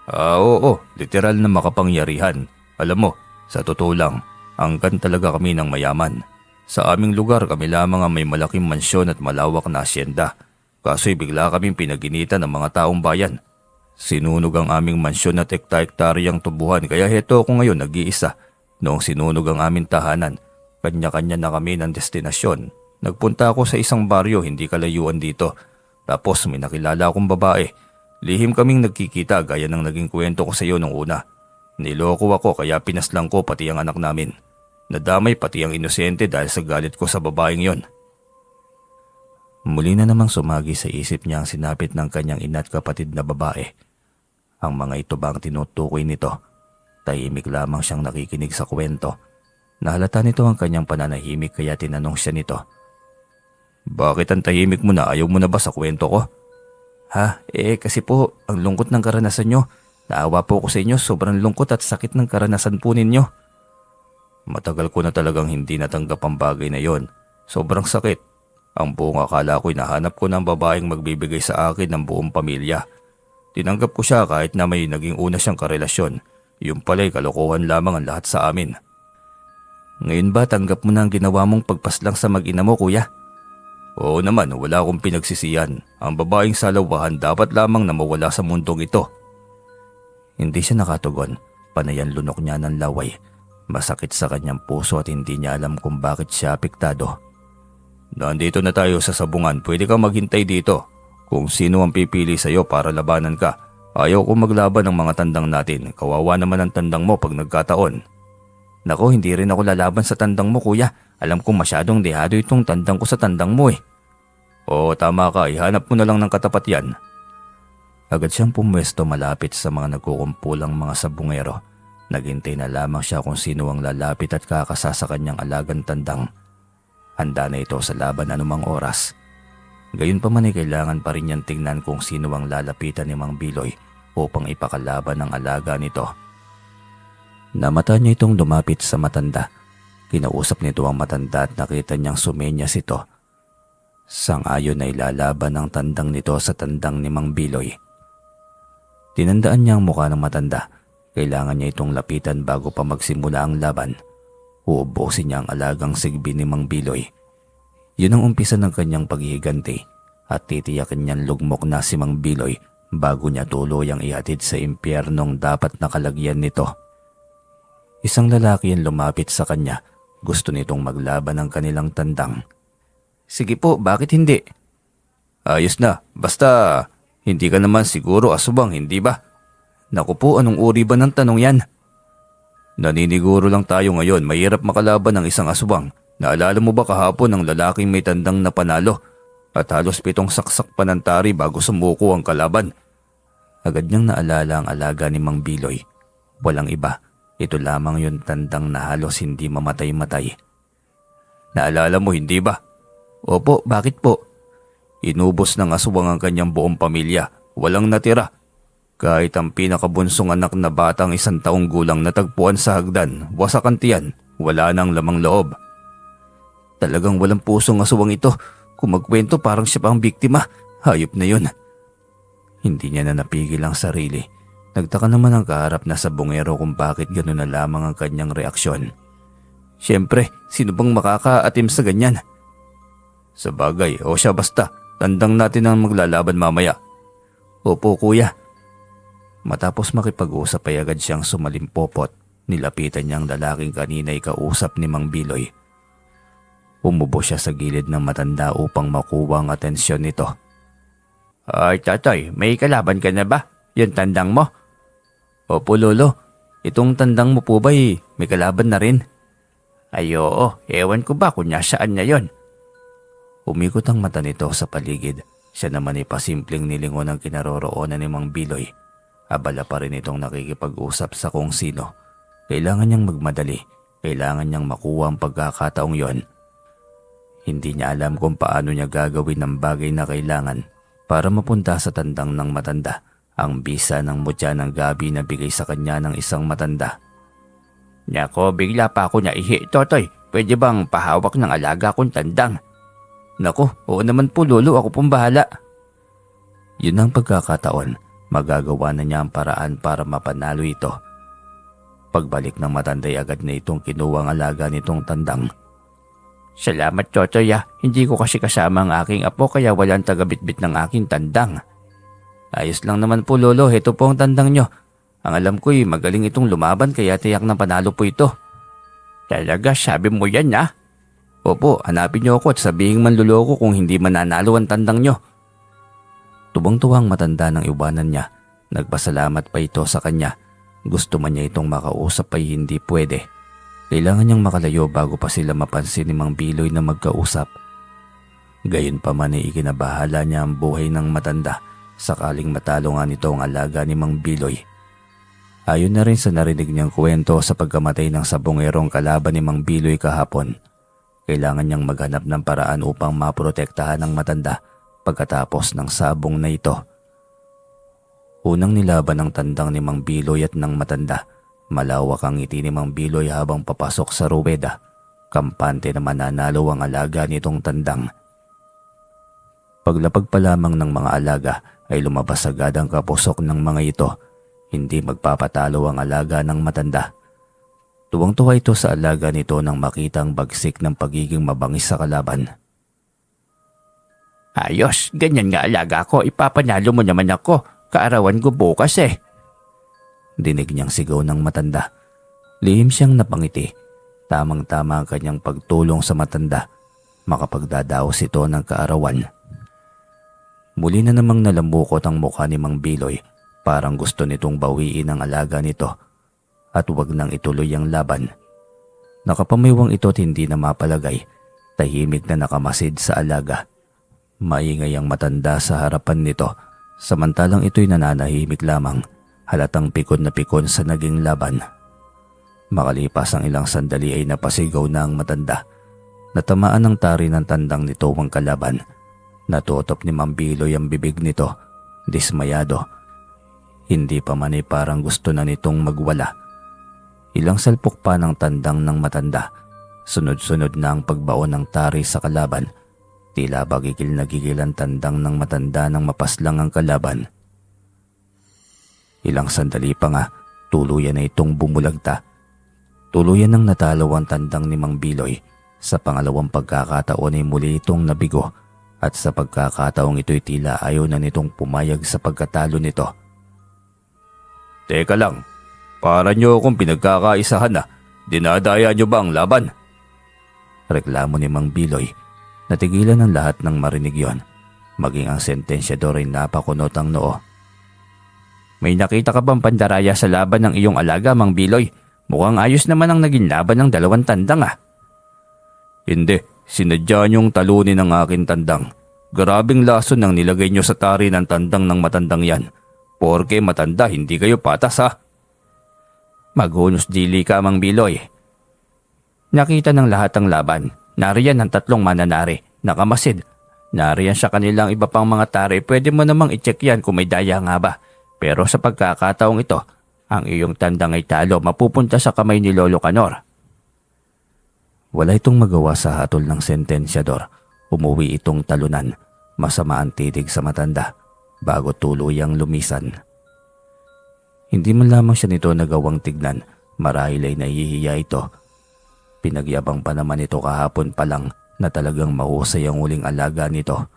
Oo, literal na makapangyarihan. Alam mo, sa totoo lang, angkan talaga kami ng mayaman. Sa aming lugar kami lamang ang may malaking mansyon at malawak na asyenda. Kaso'y bigla kaming pinaginitan ng mga taong bayan. Sinunog ang aming mansyon at hekta-hektaryang tubuhan kaya heto ako ngayon nag-iisa. Noong sinunog ang aming tahanan, kanya-kanya na kami ng destinasyon. Nagpunta ako sa isang baryo hindi kalayuan dito. Tapos may nakilala akong babae. Lihim kaming nagkikita gaya ng naging kwento ko sa iyo nung una. Niloko ako kaya pinaslang ko pati ang anak namin. Nadamay pati ang inosente dahil sa galit ko sa babaeng yon. Muli na namang sumagi sa isip niya ang sinapit ng kanyang ina at kapatid na babae. Ang mga ito bang tinutukoy nito? Tahimik lamang siyang nakikinig sa kwento. Nahalata nito ang kanyang pananahimik kaya tinanong siya nito. Bakit ang tahimik mo na? Ayaw mo na ba sa kwento ko? Ha? Kasi po, ang lungkot ng karanasan nyo. Naawa po ko sa inyo, sobrang lungkot at sakit ng karanasan po ninyo. Matagal ko na talagang hindi natanggap ang bagay na yon. Sobrang sakit. Ang buong akala ko'y nahanap ko ng babaeng magbibigay sa akin ng buong pamilya. Tinanggap ko siya kahit na may naging una siyang karelasyon. Yung pala'y kalokohan lamang ang lahat sa amin. Ngayon ba tanggap mo na ang ginawa mong pagpaslang sa mag-ina mo kuya? Oo naman, wala akong pinagsisiyan. Ang babaeng salawahan dapat lamang na mawala sa mundong ito. Hindi siya nakatugon. Panayan lunok niya ng laway. Masakit sa kanyang puso at hindi niya alam kung bakit siya apektado. Nandito na tayo sa sabungan, pwede kang maghintay dito. Kung sino ang pipili sa iyo para labanan ka. Ayaw kong maglaban ng mga tandang natin. Kawawa naman ang tandang mo pag nagkataon. Nako, hindi rin ako lalaban sa tandang mo kuya. Alam kong masyadong dehado itong tandang ko sa tandang mo eh. Oo, tama ka. Ihanap mo na lang ng katapat yan. Agad siyang pumwesto malapit sa mga nagkukumpulang mga sabungero. Naghintay na lamang siya kung sino ang lalapit at kakasa sa kanyang alagang tandang. Handa na ito sa laban anumang oras. Gayunpaman ay kailangan pa rin niyang tingnan kung sino ang lalapitan ni Mang Biloy upang ipakalaban ang alaga nito. Namata niya itong lumapit sa matanda. Kinausap nito ang matanda at nakita niyang sumenyas ito. Sang-ayon na ilalaban ang tandang nito sa tandang ni Mang Biloy. Tinandaan niya ang mukha ng matanda. Kailangan niya itong lapitan bago pa magsimula ang laban. Uubusin niya ang alagang sigbi ni Mang Biloy. Yun ang umpisa ng kanyang paghihiganti at titiyakin niyang lugmok na si Mang Biloy bago niya tuluyang ihatid sa impyernong dapat nakalagyan nito. Isang lalaki ang lumapit sa kanya. Gusto nitong maglaban ng kanilang tandang. Sige po, bakit hindi? Ayos na, basta hindi ka naman siguro asubang, hindi ba? Naku po, anong uri ba ng tanong yan? Naniniguro lang tayo ngayon, mahirap makalaban ng isang asubang. Naalala mo ba kahapon ang lalaking may tandang na panalo at halos 7 saksak pa ng tari bago sumuko ang kalaban? Agad niyang naalala ang alaga ni Mang Biloy. Walang iba, ito lamang yung tandang na halos hindi mamatay-matay. Naalala mo, hindi ba? Opo, bakit po? Inubos ng aswang ang kanyang buong pamilya, walang natira. Kahit ang pinakabunsong anak na batang 1 taong gulang natagpuan sa hagdan, wasak ang tiyan, wala nang lamang loob. Talagang walang pusong aswang ito. Kung magkwento parang siya pa ang biktima, hayop na yun. Hindi niya na napigil ang sarili. Nagtaka naman ang kaharap na sabongero kung bakit gano'n na lamang ang kanyang reaksyon. Siyempre, sino bang makakaatim sa ganyan? Sa bagay, o siya basta, tandang natin ang maglalaban mamaya. Opo kuya. Matapos makipag-usap ay agad siyang sumalimpopot. Nilapitan niya ang lalaking kanina'y kausap ni Mang Biloy. Umubo siya sa gilid ng matanda upang makuha ang atensyon nito. Ay tatay, may kalaban ka na ba? Yung tandang mo? Opo lolo, itong tandang mo po ba'y may kalaban na rin? Ay oo, ewan ko ba kung nasaan na yon. Umikot ang mata nito sa paligid. Siya naman ay pasimpleng nilingon ang kinaroroonan ni Mang Biloy. Abala pa rin itong nakikipag-usap sa kung sino. Kailangan niyang magmadali. Kailangan niyang makuha ang pagkakataong yon. Hindi niya alam kung paano niya gagawin ang bagay na kailangan para mapunta sa tandang ng matanda. Ang bisa ng mutya ng gabi na bigay sa kanya ng isang matanda. Nako, bigla pa ako naihi, Totoy. Pwede bang pahawak ng alaga kong tandang? Nako, oo naman po lolo, ako pong bahala. Yun ang pagkakataon. Magagawa na niya ang paraan para mapanalo ito. Pagbalik ng matanday agad na itong kinuha ang alaga nitong tandang. Salamat Totoy hindi ko kasi kasama ang aking apo kaya walang tagabitbit ng aking tandang. Ayos lang naman po lolo, ito po ang tandang nyo. Ang alam ko'y magaling itong lumaban kaya tiyak na panalo po ito. Talaga, sabi mo yan Opo, hanapin niyo ako at sabihin manluloko kung hindi mananalo ang tandang nyo. Tubang-tuwang matanda ng iwanan niya. Nagpasalamat pa ito sa kanya. Gusto man niya itong makausap ay hindi pwede. Kailangan niyang makalayo bago pa sila mapansin ni Mang Biloy na magkausap. Gayunpaman ay ikinabahala niya ang buhay ng matanda sakaling matalo nga nito ang alaga ni Mang Biloy. Ayon na rin sa narinig niyang kwento sa pagkamatay ng sabongerong kalaban ni Mang Biloy kahapon. Kailangan niyang maghanap ng paraan upang maprotektahan ang matanda pagkatapos ng sabong na ito. Unang nilaban ng tandang ni Mang Biloy at ng matanda. Malawak ang ngiti ni Mang Biloy habang papasok sa ruweda. Kampante na mananalo ang alaga nitong tandang. Paglapag pa lamang ng mga alaga ay lumabas agad ang kapusok ng mga ito. Hindi magpapatalo ang alaga ng matanda. Tuwang-tuwa ito sa alaga nito nang makita ang bagsik ng pagiging mabangis sa kalaban. Ayos, ganyan nga alaga ko, ipapanalo mo naman ako. Kaarawan ko bukas Dinig niyang sigaw ng matanda. Lihim siyang napangiti. Tamang-tama ang kanyang pagtulong sa matanda. Makapagdadaos ito ng kaarawan. Muli na namang nalambukot ang mukha ni Mang Biloy. Parang gusto nitong bawiin ang alaga nito. At huwag nang ituloy ang laban. Nakapamiwang ito at hindi na mapalagay. Tahimik na nakamasid sa alaga. Maingay ang matanda sa harapan nito. Samantalang ito'y nananahimik lamang. Halatang pikon na pikon sa naging laban. Makalipas ang ilang sandali ay napasigaw na ang matanda. Natamaan ng tari ng tandang nito ang kalaban. Natutop ni Mang Biloy ang bibig nito, dismayado. Hindi pa man ay parang gusto na nitong magwala. Ilang salpok pa ng tandang ng matanda. Sunod-sunod na ang pagbaon ng tari sa kalaban. Tila ba gigil na gigil ang tandang ng matanda nang mapaslang ang kalaban. Ilang sandali pa nga, tuluyan na itong bumulagta. Tuluyan nang natalo ang tandang ni Mang Biloy. Sa pangalawang pagkakataon ay muli itong nabigo at sa pagkakataong ito'y tila ayaw na nitong pumayag sa pagkatalo nito. Teka lang, para nyo akong pinagkakaisahan na. Dinadaya nyo ba ang laban? Reklamo ni Mang Biloy. Natigilan ng lahat ng marinig yon. Maging ang sentensyador ay napakunot ang noo. May nakita ka bang pandaraya sa laban ng iyong alaga, Mang Biloy? Mukhang ayos naman ang naging laban ng dalawang tandang ah. Hindi, sinadya niyong talunin ang aking tandang. Grabing lason ang nilagay niyo sa tari ng tandang ng matandang yan. Porke matanda, hindi kayo patas ha. Maghunos dili ka, Mang Biloy. Nakita ng lahat ang laban. Nariyan ang tatlong mananari, nakamasid. Nariyan sa kanilang iba pang mga tari, pwede mo namang i-check yan kung may daya nga ba. Pero sa pagkakataong ito, ang iyong tandang ay talo, mapupunta sa kamay ni Lolo Canor. Wala itong magawa sa hatol ng sentensyador. Umuwi itong talunan. Masama ang titig sa matanda bago tuluyang lumisan. Hindi man lamang siya nito nagawang tignan. Marahil ay nahihiya ito. Pinagyabang pa naman ito kahapon pa lang na talagang mahusay ang huling alaga nito.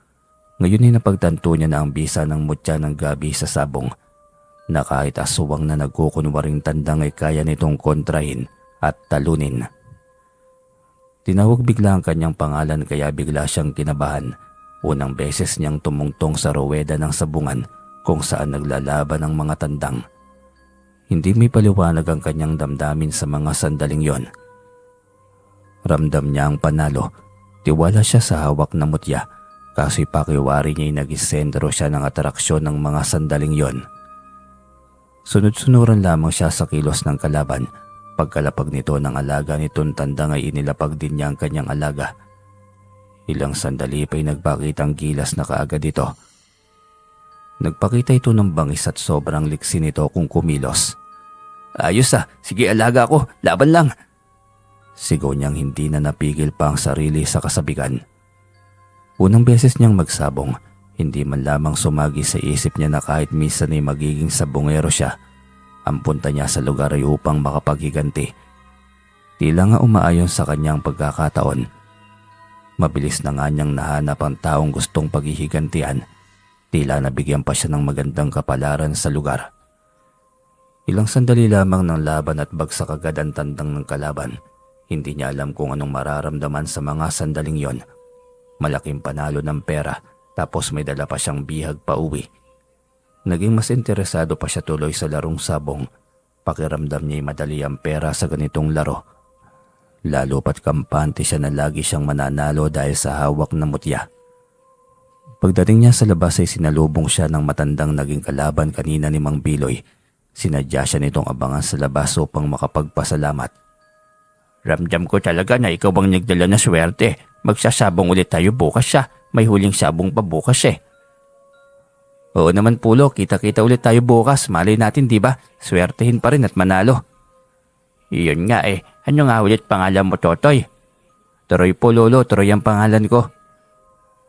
Ngayon ay napagtanto niya na ang bisa ng mutya ng gabi sa sabong na kahit aswang na nagkukunwaring tandang ay kaya nitong kontrahin at talunin. Tinawag bigla ang kanyang pangalan kaya bigla siyang kinabahan. Unang beses niyang tumungtong sa ruweda ng sabungan kung saan naglalaban ang mga tandang. Hindi may paliwanag ang kanyang damdamin sa mga sandaling yon. Ramdam niya ang panalo. Tiwala siya sa hawak na mutya. Kaso'y pakiwari niya'y nagisentro siya ng atraksyon ng mga sandaling yon. Sunod-sunuran lamang siya sa kilos ng kalaban. Pagkalapag nito ng alaga nitong tandang ay inilapag din niya ang kanyang alaga. Ilang sandali pa'y nagpakitang gilas na kaagad ito. Nagpakita ito ng bangis at sobrang liksi nito kung kumilos. Ayos ah, sige alaga ko, laban lang. Sigaw niyang hindi na napigil pa ang sarili sa kasabikan. Unang beses niyang magsabong, hindi man lamang sumagi sa isip niya na kahit minsan ay magiging sabongero siya. Ang punta niya sa lugar ay upang makapaghiganti. Tila nga umaayon sa kanyang pagkakataon. Mabilis na nga niyang nahanap ang taong gustong paghihigantian. Tila nabigyan pa siya ng magandang kapalaran sa lugar. Ilang sandali lamang ng laban at bagsak agad ang tandang ng kalaban. Hindi niya alam kung anong mararamdaman sa mga sandaling yon. Malaking panalo ng pera tapos may dala pa siyang bihag pa uwi. Naging mas interesado pa siya tuloy sa larong sabong. Pakiramdam niya'y madali ang pera sa ganitong laro. Lalo pat kampante siya na lagi siyang mananalo dahil sa hawak na mutya. Pagdating niya sa labas ay sinalubong siya ng matandang naging kalaban kanina ni Mang Biloy. Sinadya siya nitong abangan sa labas upang makapagpasalamat. Ramdam ko talaga na ikaw ang nagdala na swerte. Magsasabong ulit tayo bukas siya. May huling sabong pa bukas eh. Oo naman Pulo, kita-kita ulit tayo bukas. Malay natin, di ba? Swertehin pa rin at manalo. Iyon nga eh. Ano nga ulit pangalan mo, Totoy? Troy po, Lolo. Troy ang pangalan ko.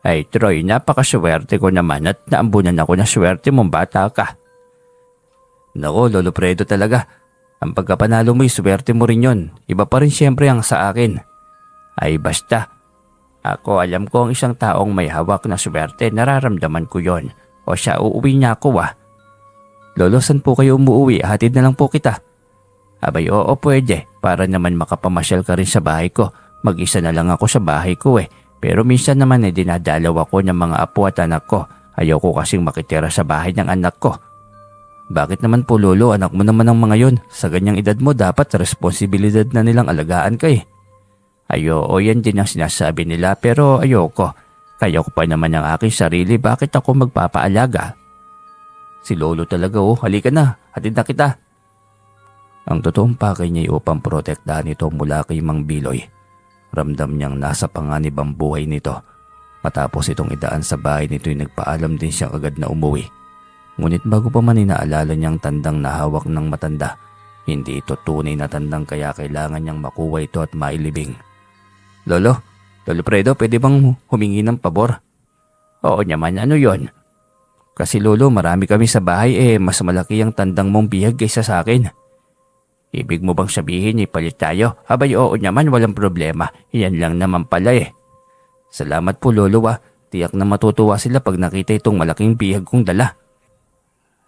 Ay, Troy, napakaswerte ko naman at naambunan ako na swerte mong bata ka. Nako, Lolo Fredo talaga. Ang pagkapanalo mo'y swerte mo rin yon. Iba pa rin siyempre ang sa akin. Ay, basta. Ako alam ko ang isang taong may hawak na swerte. Nararamdaman ko yon. O siya, uuwi niya ako ah. Lolo, saan po kayo umuwi? Hatid na lang po kita. Abay, oo pwede. Para naman makapamasyal ka rin sa bahay ko. Mag-isa na lang ako sa bahay ko eh. Pero minsan naman dinadalaw ako ng mga apo at anak ko. Ayoko kasing makitira sa bahay ng anak ko. Bakit naman po Lolo? Anak mo naman ang mga yon. Sa ganyang edad mo dapat responsibilidad na nilang alagaan ka eh. Ayoko, yan din ang sinasabi nila pero ayoko. Kaya ko pa naman ang aking sarili, bakit ako magpapaalaga? Si Lolo talaga oh, halika na, hatid na kita. Ang totoong pakay niya ay upang protektahan ito mula kay Mang Biloy. Ramdam niyang nasa panganib ang buhay nito. Matapos itong idaan sa bahay nito ay nagpaalam din siya agad na umuwi. Ngunit bago pa man inaalala niyang tandang nahawak ng matanda, hindi ito tunay na tandang kaya kailangan niyang makuha ito at mailibing. Lolo Fredo, pwede bang humingi ng pabor? Oo naman, ano yon? Kasi lolo, marami kami sa bahay mas malaki ang tandang mong bihag kaysa sa akin. Ibig mo bang sabihin ipalit tayo? Abay oo naman, walang problema. Yan lang naman pala Salamat po lolo Tiyak na matutuwa sila pag nakita itong malaking bihag kong dala.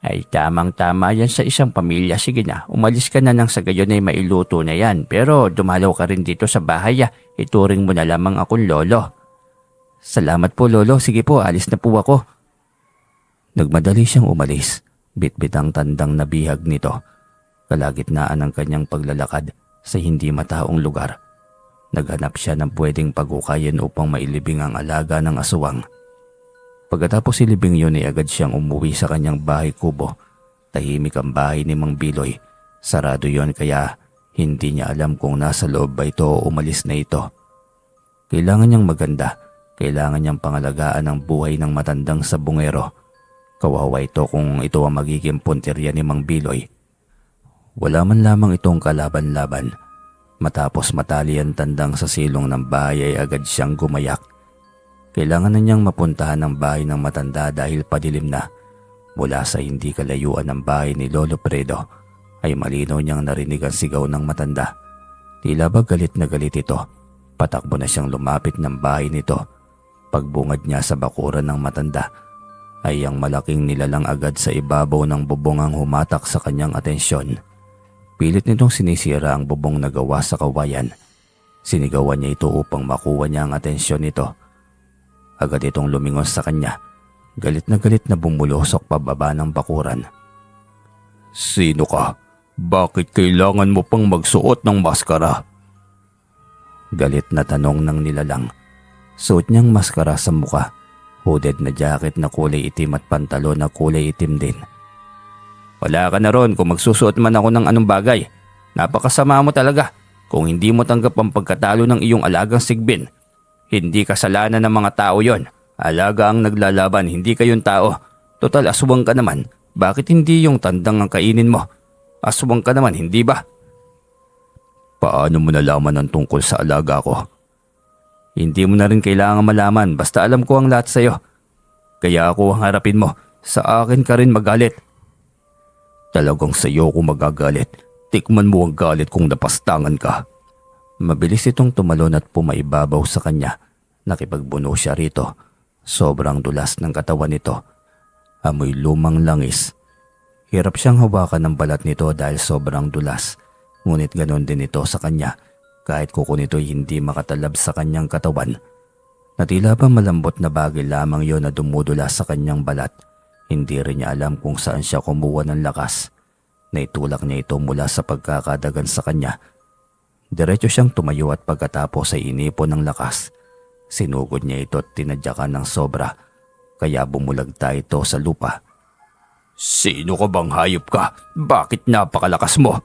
Ay tamang-tama yan sa isang pamilya. Sige na, umalis ka na nang sa gayon ay mailuto na yan. Pero dumalaw ka rin dito sa bahay Ituring mo na lamang akong lolo. Salamat po lolo, sige po alis na po ako. Nagmadali siyang umalis. Bitbit ang tandang na bihag nito. Kalagitnaan ng kanyang paglalakad sa hindi mataong lugar. Naghanap siya ng pwedeng paghukayin upang mailibing ang alaga ng aswang. Pagkatapos ilibing yun ay agad siyang umuwi sa kanyang bahay kubo. Tahimik ang bahay ni Mang Biloy. Sarado yon kaya hindi niya alam kung nasa loob ba ito o umalis na ito. Kailangan niyang maganda. Kailangan niyang pangalagaan ang buhay ng matandang sabungero. Kawawa ito kung ito ang magiging puntirya ni Mang Biloy. Wala man lamang itong kalaban-laban. Matapos matali ang tandang sa silong ng bahay ay agad siyang gumayak. Kailangan na niyang mapuntahan ang bahay ng matanda dahil padilim na. Mula sa hindi kalayuan ng bahay ni Lolo Fredo ay malinaw niyang narinig ang sigaw ng matanda. Tila ba galit na galit ito. Patakbo na siyang lumapit ng bahay nito. Pagbungad niya sa bakuran ng matanda ay ang malaking nilalang agad sa ibabaw ng bubong ang humatak sa kanyang atensyon. Pilit nitong sinisira ang bubong na gawa sa kawayan. Sinigawan niya ito upang makuha niya ang atensyon nito. Agad itong lumingos sa kanya. Galit na bumulusok pababa ng bakuran. Sino ka? Bakit kailangan mo pang magsuot ng maskara? Galit na tanong ng nilalang. Suot niyang maskara sa muka. Hooded na jacket na kulay itim at pantalon na kulay itim din. Wala ka na ron kung magsusuot man ako ng anong bagay. Napakasama mo talaga. Kung hindi mo tanggap ang pagkatalo ng iyong alagang sigbin, hindi kasalanan ng mga tao yon. Alaga ang naglalaban, hindi kayong tao. Total, aswang ka naman. Bakit hindi yung tandang ang kainin mo? Aswang ka naman, hindi ba? Paano mo nalaman ang tungkol sa alaga ko? Hindi mo na rin kailangan malaman, basta alam ko ang lahat sa'yo. Kaya ako ang harapin mo, sa akin ka rin magalit. Talagang sa'yo ko magagalit. Tikman mo ang galit kung napastangan ka. Mabilis itong tumalon at pumaibabaw sa kanya. Nakipagbuno siya rito. Sobrang dulas ng katawan nito. Amoy lumang langis. Hirap siyang hawakan ng balat nito dahil sobrang dulas. Ngunit ganon din ito sa kanya. Kahit kuko nito'y hindi makatalab sa kanyang katawan. Natila pa malambot na bagay lamang yon na dumudulas sa kanyang balat. Hindi rin niya alam kung saan siya kumuha ng lakas. Naitulak niya ito mula sa pagkakadagan sa kanya. Diretso siyang tumayo at pagkatapos ay inipon ng lakas. Sinugod niya ito at tinadyakan ng sobra. Kaya bumulagta ito sa lupa. Sino ka bang hayop ka? Bakit napakalakas mo?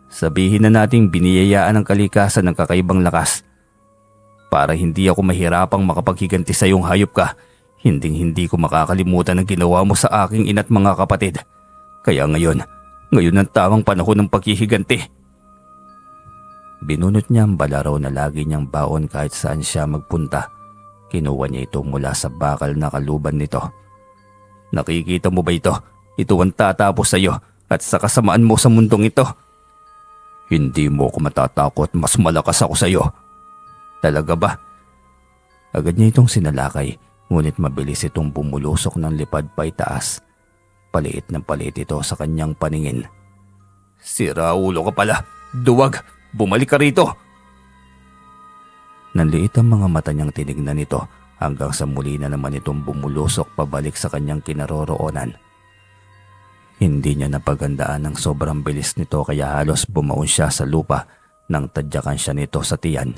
Sabihin na nating biniyayaan ng kalikasan ng kakaibang lakas. Para hindi ako mahirapang makapaghiganti sa iyong hayop ka, hindi ko makakalimutan ang ginawa mo sa aking ina't mga kapatid. Kaya ngayon ang tamang panahon ng paghihiganti. Binunot niya ang balaraw na lagi niyang baon kahit saan siya magpunta. Kinuha niya ito mula sa bakal na kaluban nito. Nakikita mo ba ito? Ito ang tatapos sa iyo at sa kasamaan mo sa mundong ito. Hindi mo ako matatakot, mas malakas ako sa iyo. Talaga ba? Agad niya itong sinalakay, ngunit mabilis itong bumulusok ng lipad pa itaas. Paliit ng paliit ito sa kanyang paningin. Sira ulo ka pala, duwag! Bumalik ka rito! Nanliit ang mga mata niyang tinignan nito hanggang sa muli na naman itong bumulusok pabalik sa kanyang kinaroroonan. Hindi niya napagandaan ng sobrang bilis nito kaya halos bumaon siya sa lupa nang tadyakan siya nito sa tiyan.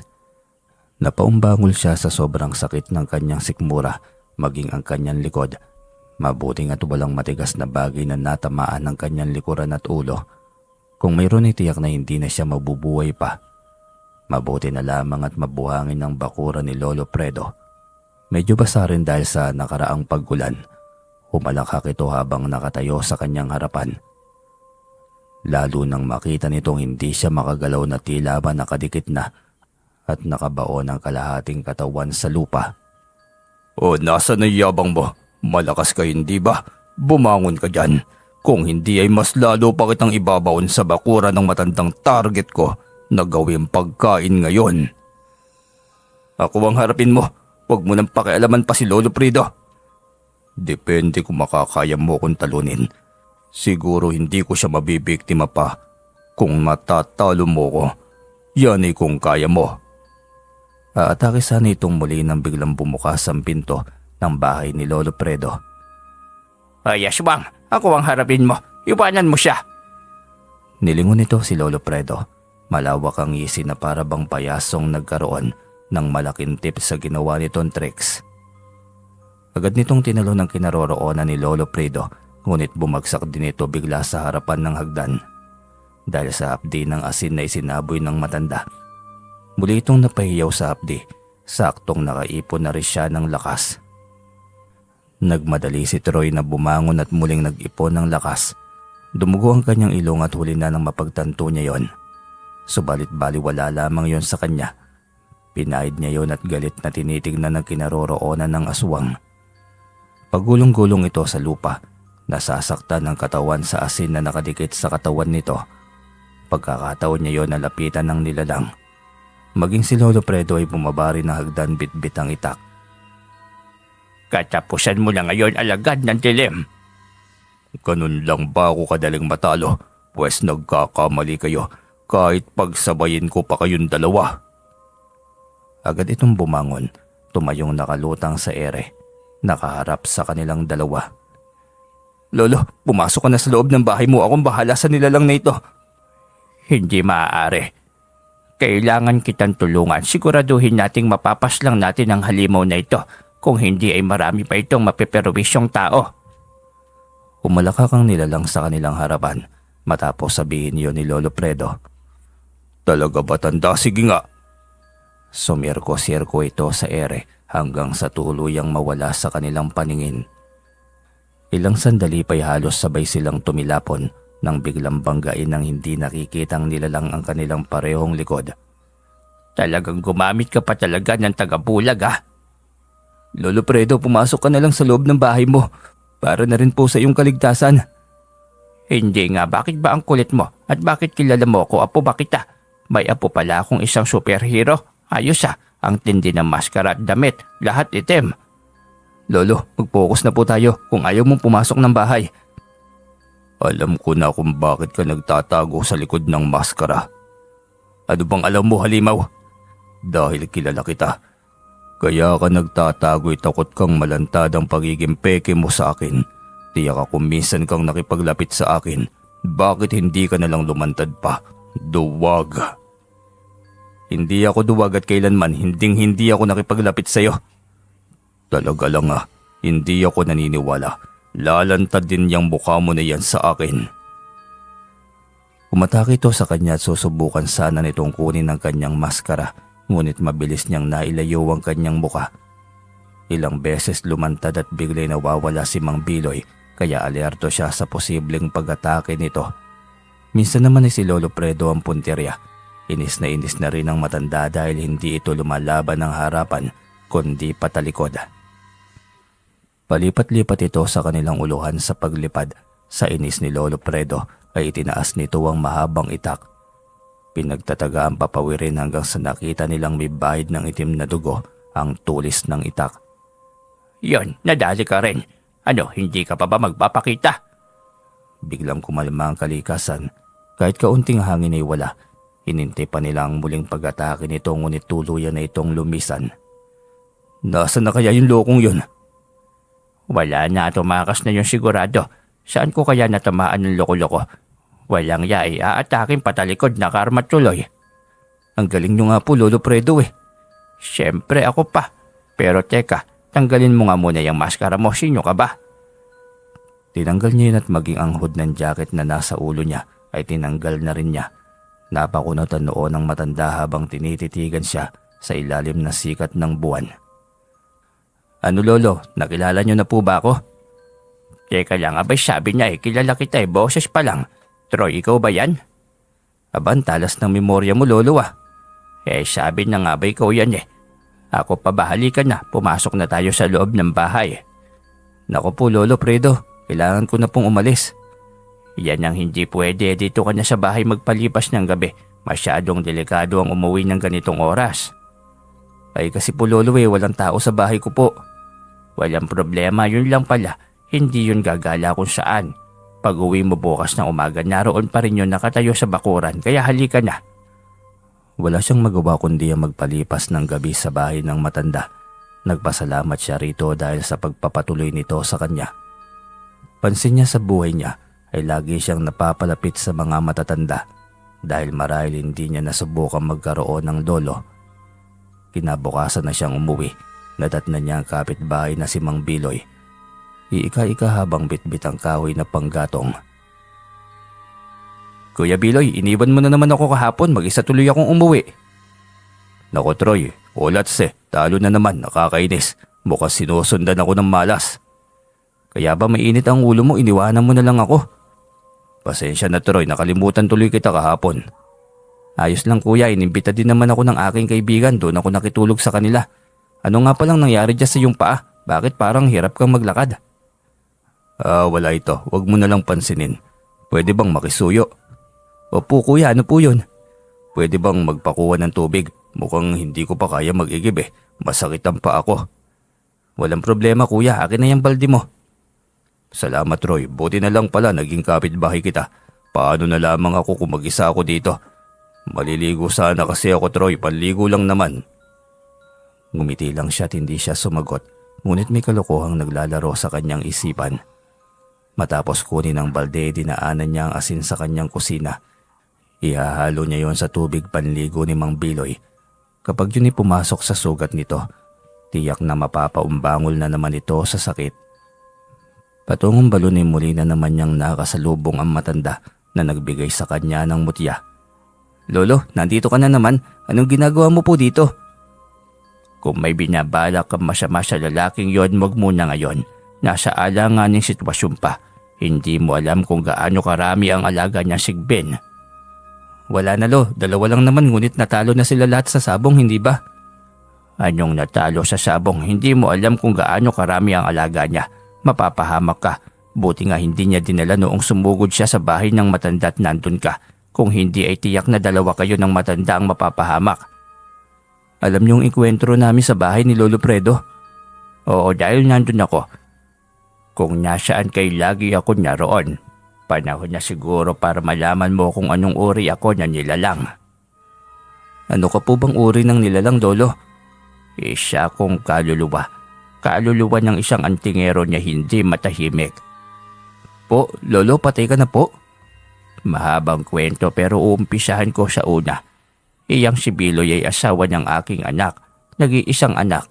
Napaumbangol siya sa sobrang sakit ng kanyang sikmura maging ang kanyang likod. Mabuting at walang matigas na bagay na natamaan ng kanyang likuran at ulo. Kung mayroon ay tiyak na hindi na siya mabubuhay pa. Mabuti na lamang at mabuhangin ang bakuran ni Lolo Fredo. Medyo basa rin dahil sa nakaraang paggulan. Humalakhak ito habang nakatayo sa kanyang harapan. Lalo nang makita nitong hindi siya makagalaw na tila ba nakadikit na at nakabaon ang kalahating katawan sa lupa. "O, nasa na yabang mo? Malakas ka hindi ba? Bumangon ka dyan. Kung hindi ay mas lalo pa kitang ibabaon sa bakura ng matandang target ko na gawing pagkain ngayon." "Ako ang harapin mo. Huwag mo nang pakialaman pa si Lolo Fredo." "Depende kung makakaya mo kong talunin. Siguro hindi ko siya mabibiktima pa. Kung matatalo mo ko, yan ay kung kaya mo." Aatake sana itong muli nang biglang bumukas ang pinto ng bahay ni Lolo Fredo. "Ay, aswang! Ako ang harapin mo. Iwanan mo siya!" Nilingon nito si Lolo Fredo. Malawak ang ngisi na para bang payasong nagkaroon ng malaking tip sa ginawa nitong tricks. Agad nitong tinalo ng kinaroroonan ni Lolo Fredo, ngunit bumagsak din ito bigla sa harapan ng hagdan. Dahil sa hapdi ng asin na isinaboy ng matanda. Muli itong napahiyaw sa hapdi, saktong nakaipon na rin siya ng lakas. Nagmadali si Troy na bumangon at muling nag-ipon ng lakas. Dumugo ang kanyang ilong at huli na nang mapagtanto niya yon. Subalit baliwala lamang yon sa kanya. Pinahid niya yon at galit na tinitignan ng kinaroroonan ng aswang. Pagulong-gulong ito sa lupa, nasasaktan ang katawan sa asin na nakadikit sa katawan nito. Pagkakataon niya yon na lapitan ng nilalang. Maging si Lolo Fredo ay bumaba rin ng hagdan bitbit ang itak. "Katapusan mo na ngayon, alagad ng dilim." "Ganun lang ba ako kadaling matalo? Pwes nagkakamali kayo kahit pagsabayin ko pa kayong dalawa." Agad itong bumangon, tumayong nakalutang sa ere, nakaharap sa kanilang dalawa. "Lolo, pumasok ka na sa loob ng bahay mo. Akong bahala sa nilalang na ito." "Hindi maaari. Kailangan kitang tulungan. Siguraduhin nating mapapaslang natin ang halimaw na ito. Kung hindi ay marami pa itong mapeperwisyong tao." Umalakak ang nilalang sa kanilang harapan matapos sabihin yon ni Lolo Fredo. "Talaga ba, tanda? Sige nga." Sumirko-sirko ito sa ere hanggang sa tuluyang mawala sa kanilang paningin. Ilang sandali pa'y halos sabay silang tumilapon nang biglang banggain ng hindi nakikitang nilalang ang kanilang parehong likod. "Talagang gumamit ka pa talaga ng tagabulag, ha?" "Lolo Fredo, pumasok ka na lang sa loob ng bahay mo. Para na rin po sa iyong kaligtasan." "Hindi nga, bakit ba ang kulit mo? At bakit kilala mo ako? Apo ba kita? May apo pala akong isang superhero. Ayos, ha? Ang tindi ng maskara at damit, lahat itim." "Lolo, mag-focus na po tayo kung ayaw mong pumasok ng bahay." "Alam ko na kung bakit ka nagtatago sa likod ng maskara. Ano bang alam mo, halimaw? Dahil kilala kita. Kaya ka nagtatago'y takot kang malantad ang pagiging peke mo sa akin. Tiyak ako minsan kang nakipaglapit sa akin. Bakit hindi ka nalang lumantad pa? Duwag." "Hindi ako duwag at kailanman hindi ako nakipaglapit sa'yo." "Talaga lang, ha? Hindi ako naniniwala. Lalantad din yung mukha mo na yan sa akin." Umatake ito sa kanya at susubukan sana nitong kunin ang kanyang maskara, ngunit mabilis niyang nailayo ang kanyang mukha. Ilang beses lumantad at bigla'y nawawala si Mang Biloy, kaya alerto siya sa posibleng pag-atake nito. Minsan naman ay si Lolo Fredo ang punterya. Inis na rin ang matanda dahil hindi ito lumalaban ng harapan kundi patalikod. Palipat-lipat ito sa kanilang uluhan sa paglipad. Sa inis ni Lolo Fredo ay itinaas nito ang mahabang itak. Pinagtataga ang papawirin hanggang sa nakita nilang may bahid ng itim na dugo ang tulis ng itak. "Yon, nadali ka rin. Ano, hindi ka pa ba magpapakita?" Biglang kumalma ang kalikasan. Kahit kaunting hangin ay wala. Hinintay pa nila ang muling pag-atake nito ngunit tuluyan na itong lumisan. "Nasaan na kaya yung lokong yun?" "Wala na, tumakas na yung sigurado. Saan ko kaya natamaan ng loko-loko? Walang yai, aataking patalikod na karma tuloy." "Ang galing nyo nga po, Lolo Fredo eh." "Siyempre ako pa. Pero teka, tanggalin mo nga muna yung maskara mo. Sino ka ba?" Tinanggal niya yun at maging ang hood ng jacket na nasa ulo niya ay tinanggal na rin niya. Napakunot ang noo ng matanda habang tinititigan siya sa ilalim na sikat ng buwan. Ano lolo, nakilala niyo na po ba ako? Teka lang, abay sabi niya kilala kita boses pa lang. Troy, ikaw ba yan? Aban, talas ng memorya mo lolo ah. Sabi na nga ba ikaw yan Ako pa ba, halika na, pumasok na tayo sa loob ng bahay. Naku po lolo Fredo, kailangan ko na pong umalis. Yan ang hindi pwede, dito ka na sa bahay magpalipas ng gabi. Masyadong delikado ang umuwi ng ganitong oras. Ay kasi po lolo walang tao sa bahay ko po. Walang problema, yun lang pala. Hindi yun gagala kung saan. Pag uwi mo bukas ng umaga, naroon pa rin yun nakatayo sa bakuran, kaya halika na. Wala siyang magawa kundi ang magpalipas ng gabi sa bahay ng matanda. Nagpasalamat siya rito dahil sa pagpapatuloy nito sa kanya. Pansin niya sa buhay niya ay lagi siyang napapalapit sa mga matatanda dahil marahil hindi niya nasubukan magkaroon ng lolo. Kinabukasan na siyang umuwi, nadatnan niya ang kapitbahay na si Mang Biloy. Iika-ika habang bitbit ang kahoy na panggatong. Kuya Biloy, iniwan mo na naman ako kahapon, mag-isa tuloy akong umuwi. Nako Troy, ulats talo na naman, nakakainis. Mukhang sinusundan ako ng malas. Kaya ba mainit ang ulo mo, iniwanan mo na lang ako? Pasensya na Troy, nakalimutan tuloy kita kahapon. Ayos lang kuya, inimbita din naman ako ng aking kaibigan, doon ako nakitulog sa kanila. Ano nga palang nangyari dyan sa iyong paa? Bakit parang hirap kang maglakad? Wala ito, wag mo na lang pansinin. Pwede bang makisuyo? Opo kuya, ano po yun? Pwede bang magpakuha ng tubig? Mukhang hindi ko pa kaya mag-igib masakit ang paa ko. Walang problema kuya, akin na yung balde mo. Salamat Roy, buti na lang pala naging kapitbahay kita. Paano na lamang ako kung mag-isa ako dito? Maliligo sana kasi ako Troy, panligo lang naman. Ngumiti lang siya at hindi siya sumagot, ngunit may kalokohang naglalaro sa kanyang isipan. Matapos kunin ang balde, dinaanan niya ang asin sa kanyang kusina. Ihahalo niya yon sa tubig panligo ni Mang Biloy. Kapag yun pumasok sa sugat nito, tiyak na mapapaumbangol na naman ito sa sakit. Patungong balon ay muli na naman niyang nakasalubong ang matanda na nagbigay sa kanya ng mutya. Lolo, nandito ka na naman. Anong ginagawa mo po dito? Kung may binabalak kang masama sa lalaking yon, wag muna ngayon. Nasa alanganing sitwasyon pa. Hindi mo alam kung gaano karami ang alaga niya si Ben. Wala na lo, dalawa lang naman ngunit natalo na sila lahat sa sabong, hindi ba? Anong natalo sa sabong? Hindi mo alam kung gaano karami ang alaga niya. Mapapahamak ka. Buti nga hindi niya dinala noong sumugod siya sa bahay ng matanda at nandun ka. Kung hindi ay tiyak na dalawa kayo ng matanda ang mapapahamak. Alam niyong ikwentro namin sa bahay ni Lolo Fredo? Oo, dahil nandun ako. Kung nasaan kay lagi ako naroon. Panahon na siguro para malaman mo kung anong uri ako na nilalang. Ano ka po bang uri ng nilalang, Lolo? Isa kong kaluluwa. Kaluluwa ng isang antingero niya hindi matahimik. Po, Lolo, patay ka na po? Mahabang kwento pero uumpisahan ko sa una. Iyang si Biloy ay asawa ng aking anak, nag-iisang anak.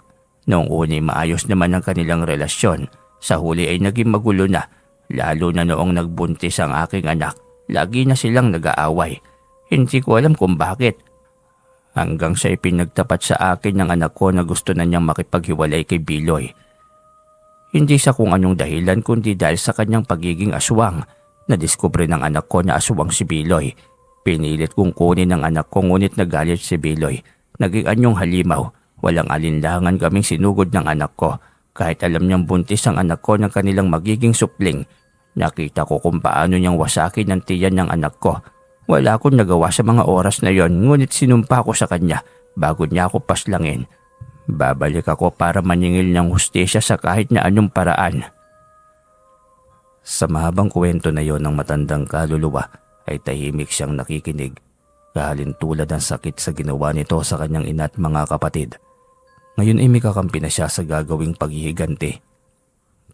Noong una'y maayos naman ang kanilang relasyon. Sa huli ay naging magulo na, lalo na noong nagbuntis ang aking anak. Lagi na silang nag-aaway. Hindi ko alam kung bakit. Hanggang sa ipinagtapat sa akin ng anak ko na gusto na niyang makipaghiwalay kay Biloy. Hindi sa kung anong dahilan kundi dahil sa kanyang pagiging aswang. Nadiskubre ng anak ko na aswang si Biloy. Pinilit kong kunin ng anak ko ngunit nagalit si Biloy. Naging anyong halimaw. Walang alinlangan kaming sinugod ng anak ko. Kahit alam niyang buntis ang anak ko ng kanilang magiging supling. Nakita ko kung paano niyang wasakin ang tiyan ng anak ko. Wala akong nagawa sa mga oras na yon, ngunit sinumpa ko sa kanya bago niya ako paslangin. Babalik ako para maningil ng hustisya sa kahit na anong paraan. Sa mahabang kwento na yon ng matandang kaluluwa ay tahimik siyang nakikinig. Kahalintulad ang sakit sa ginawa nito sa kanyang ina at mga kapatid. Ngayon ay may kakampi na siya sa gagawing paghihiganti.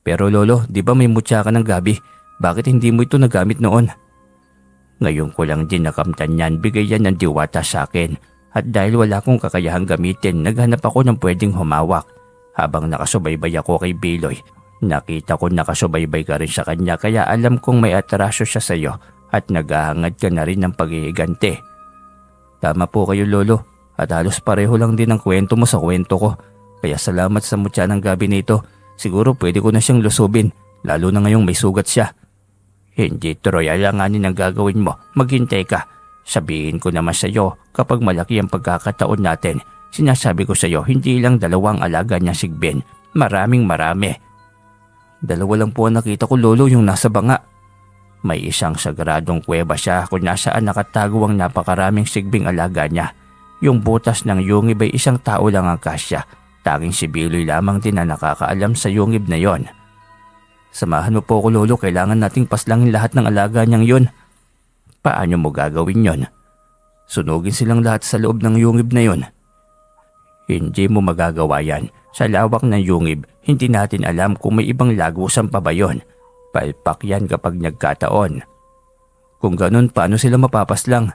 Pero Lolo, di ba may mutya ka ng gabi? Bakit hindi mo ito nagamit noon? Ngayon ko lang din nakamtan yan, bigay yan ng diwata sa akin. At dahil wala akong kakayahang gamitin, naghanap ako ng pwedeng humawak. Habang nakasubaybay ako kay Biloy, nakita ko nakasubaybay ka rin sa kanya kaya alam kong may atraso siya sa iyo at naghahangad ka na rin ng paghihiganti. Tama po kayo lolo, at halos pareho lang din ang kwento mo sa kwento ko. Kaya salamat sa mutya ng gabi nito. Siguro pwede ko na siyang lusubin, lalo na ngayong may sugat siya. Hindi Troy, alanganin ang gagawin mo. Maghintay ka. Sabihin ko naman sa iyo kapag malaki ang pagkakataon natin. Sinasabi ko sa iyo, hindi lang 2 alaga niya sigbin. Marami. 2 lang po ang nakita ko lolo, yung nasa banga. May isang sagradong kuweba siya kung nasaan nakatago ang napakaraming sigbing alaga niya. Yung butas ng yungib ay isang tao lang ang kasya. Tanging si Biloy lamang din na nakakaalam sa yungib na yon. Samahan mo po ako lolo, kailangan nating paslangin lahat ng alaga niyang yon. Paano mo gagawin yon? Sunugin silang lahat sa loob ng yungib na yon. Hindi mo magagawa yan. Sa lawak ng yungib, hindi natin alam kung may ibang lagusan pa ba yon. Palpak yan kapag nagkataon. Kung ganun, paano sila mapapaslang?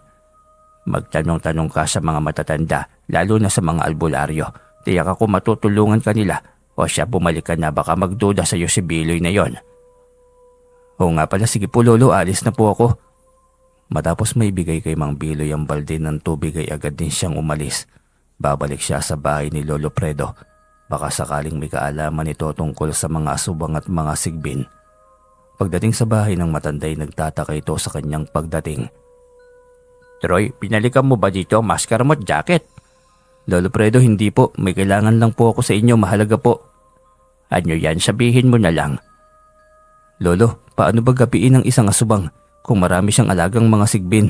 Magtanong-tanong ka sa mga matatanda, lalo na sa mga albularyo. Tiyak ako matutulungan kanila o siya bumalik ka na, baka magduda sa iyo si Biloy na yon. Oo nga pala, sige po lolo, alis na po ako. Matapos may bigay kay Mang Biloy ang balde ng tubig ay agad din siyang umalis. Babalik siya sa bahay ni Lolo Fredo. Baka sakaling may kaalaman ito tungkol sa mga asubang at mga sigbin. Pagdating sa bahay ng matanday, nagtataka ito sa kanyang pagdating. Troy, pinalikan mo ba dito maskara mo at jacket? Lolo Fredo, hindi po. May kailangan lang po ako sa inyo, mahalaga po. Ano yan, sabihin mo na lang. Lolo, paano ba gapiin ang isang asubang kung marami siyang alagang mga sigbin?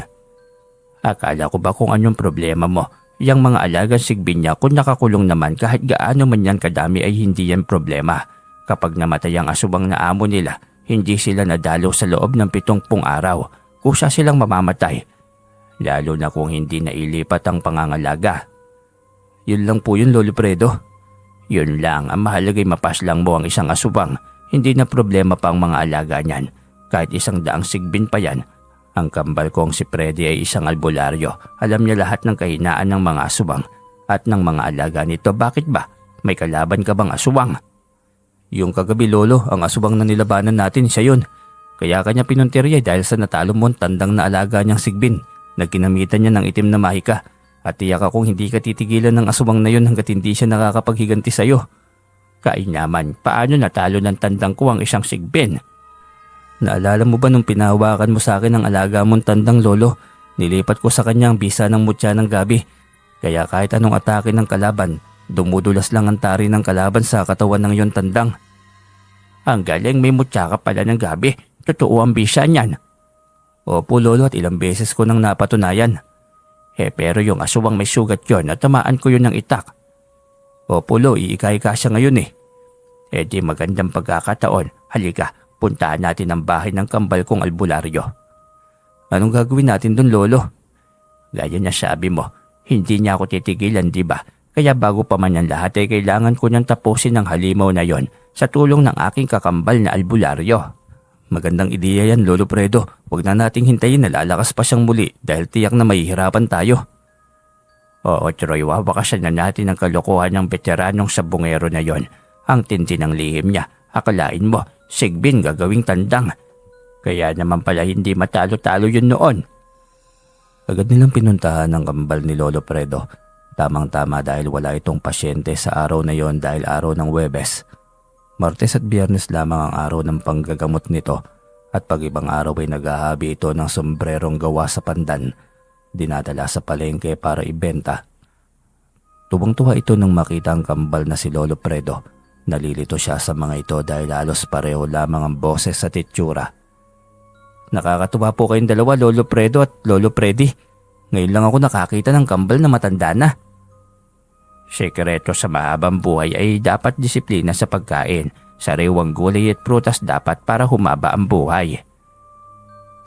Akala ko ba kung anong problema mo? Yang mga alagang sigbin niya kung nakakulong naman kahit gaano man yan kadami ay hindi yan problema. Kapag namatay ang asubang na amo nila, hindi sila nadalo sa loob ng 70 araw. Kusa silang mamamatay. Lalo na kung hindi nailipat ang pangangalaga. Yun lang po yun, Lolo Fredo. Yun lang, ang mahalagay mapaslang mo ang isang asubang. Hindi na problema pa ang mga alaga niyan. Kahit 100 sigbin pa yan. Ang kambal kong si Freddy ay isang albularyo. Alam niya lahat ng kahinaan ng mga asubang at ng mga alaga nito. Bakit ba? May kalaban ka bang asubang? Yung kagabi lolo, ang asubang na nilabanan natin siya yun. Kaya kanya pinuntirya dahil sa natalo mo tandang na alaga niyang sigbin. Nagkinamitan niya ng itim na mahika. At tiyak akong hindi ka titigilan ng asubang na yun hanggat hindi siya nakakapaghiganti sa'yo. Kainaman, paano natalo ng tandang ko ang isang sigbin? Naalala mo ba nung pinahawakan mo sa akin ang alaga mong tandang lolo? Nilipat ko sa kanya ang bisa ng mutya ng gabi. Kaya kahit anong atake ng kalaban, dumudulas lang ang tari ng kalaban sa katawan ng yon tandang. Ang galing, may mutya ka pala ng gabi. Totoo ang bisa niyan. Opo lolo, at ilang beses ko nang napatunayan. Pero yung aswang may sugat yon, natamaan ko yun ng itak. Opo lo, iikay ka siya ngayon eh. Di magandang pagkakataon. Halika, puntaan natin ang bahay ng kambal kong albularyo. Anong gagawin natin dun lolo? Gaya na sabi mo, hindi niya ako titigilan di ba? Kaya bago pa man yan lahat ay kailangan ko niyang tapusin ang halimaw na yon sa tulong ng aking kakambal na albularyo. Magandang ideya yan Lolo Fredo. Huwag na nating hintayin na lalakas pa siyang muli dahil tiyak na mahihirapan tayo. Oo Troy, wawakasan na natin ang kalokohan ng veteranong sabungero na yon. Ang tindi ng lihim niya, akalain mo, sigbin gagawing tandang. Kaya naman pala hindi matalo-talo yun noon. Agad nilang pinuntahan ang kambal ni Lolo Fredo. Tamang-tama dahil wala itong pasyente sa araw na yon dahil araw ng Huwebes. Martes at Biyernes lamang ang araw ng panggagamot nito at pag ibang araw ay naghahabi ito ng sombrerong gawa sa pandan, dinadala sa palengke para ibenta. Tubang-tuwa ito nang makita ang kambal na si Lolo Fredo. Nalilito siya sa mga ito dahil halos pareho lamang ang boses at itsura. Nakakatuwa po kayong dalawa Lolo Fredo at Lolo Freddy. Ngayon lang ako nakakita ng kambal na matanda na. Sekreto sa mahabang buhay ay dapat disiplina sa pagkain. Sariwang gulay at prutas dapat para humaba ang buhay.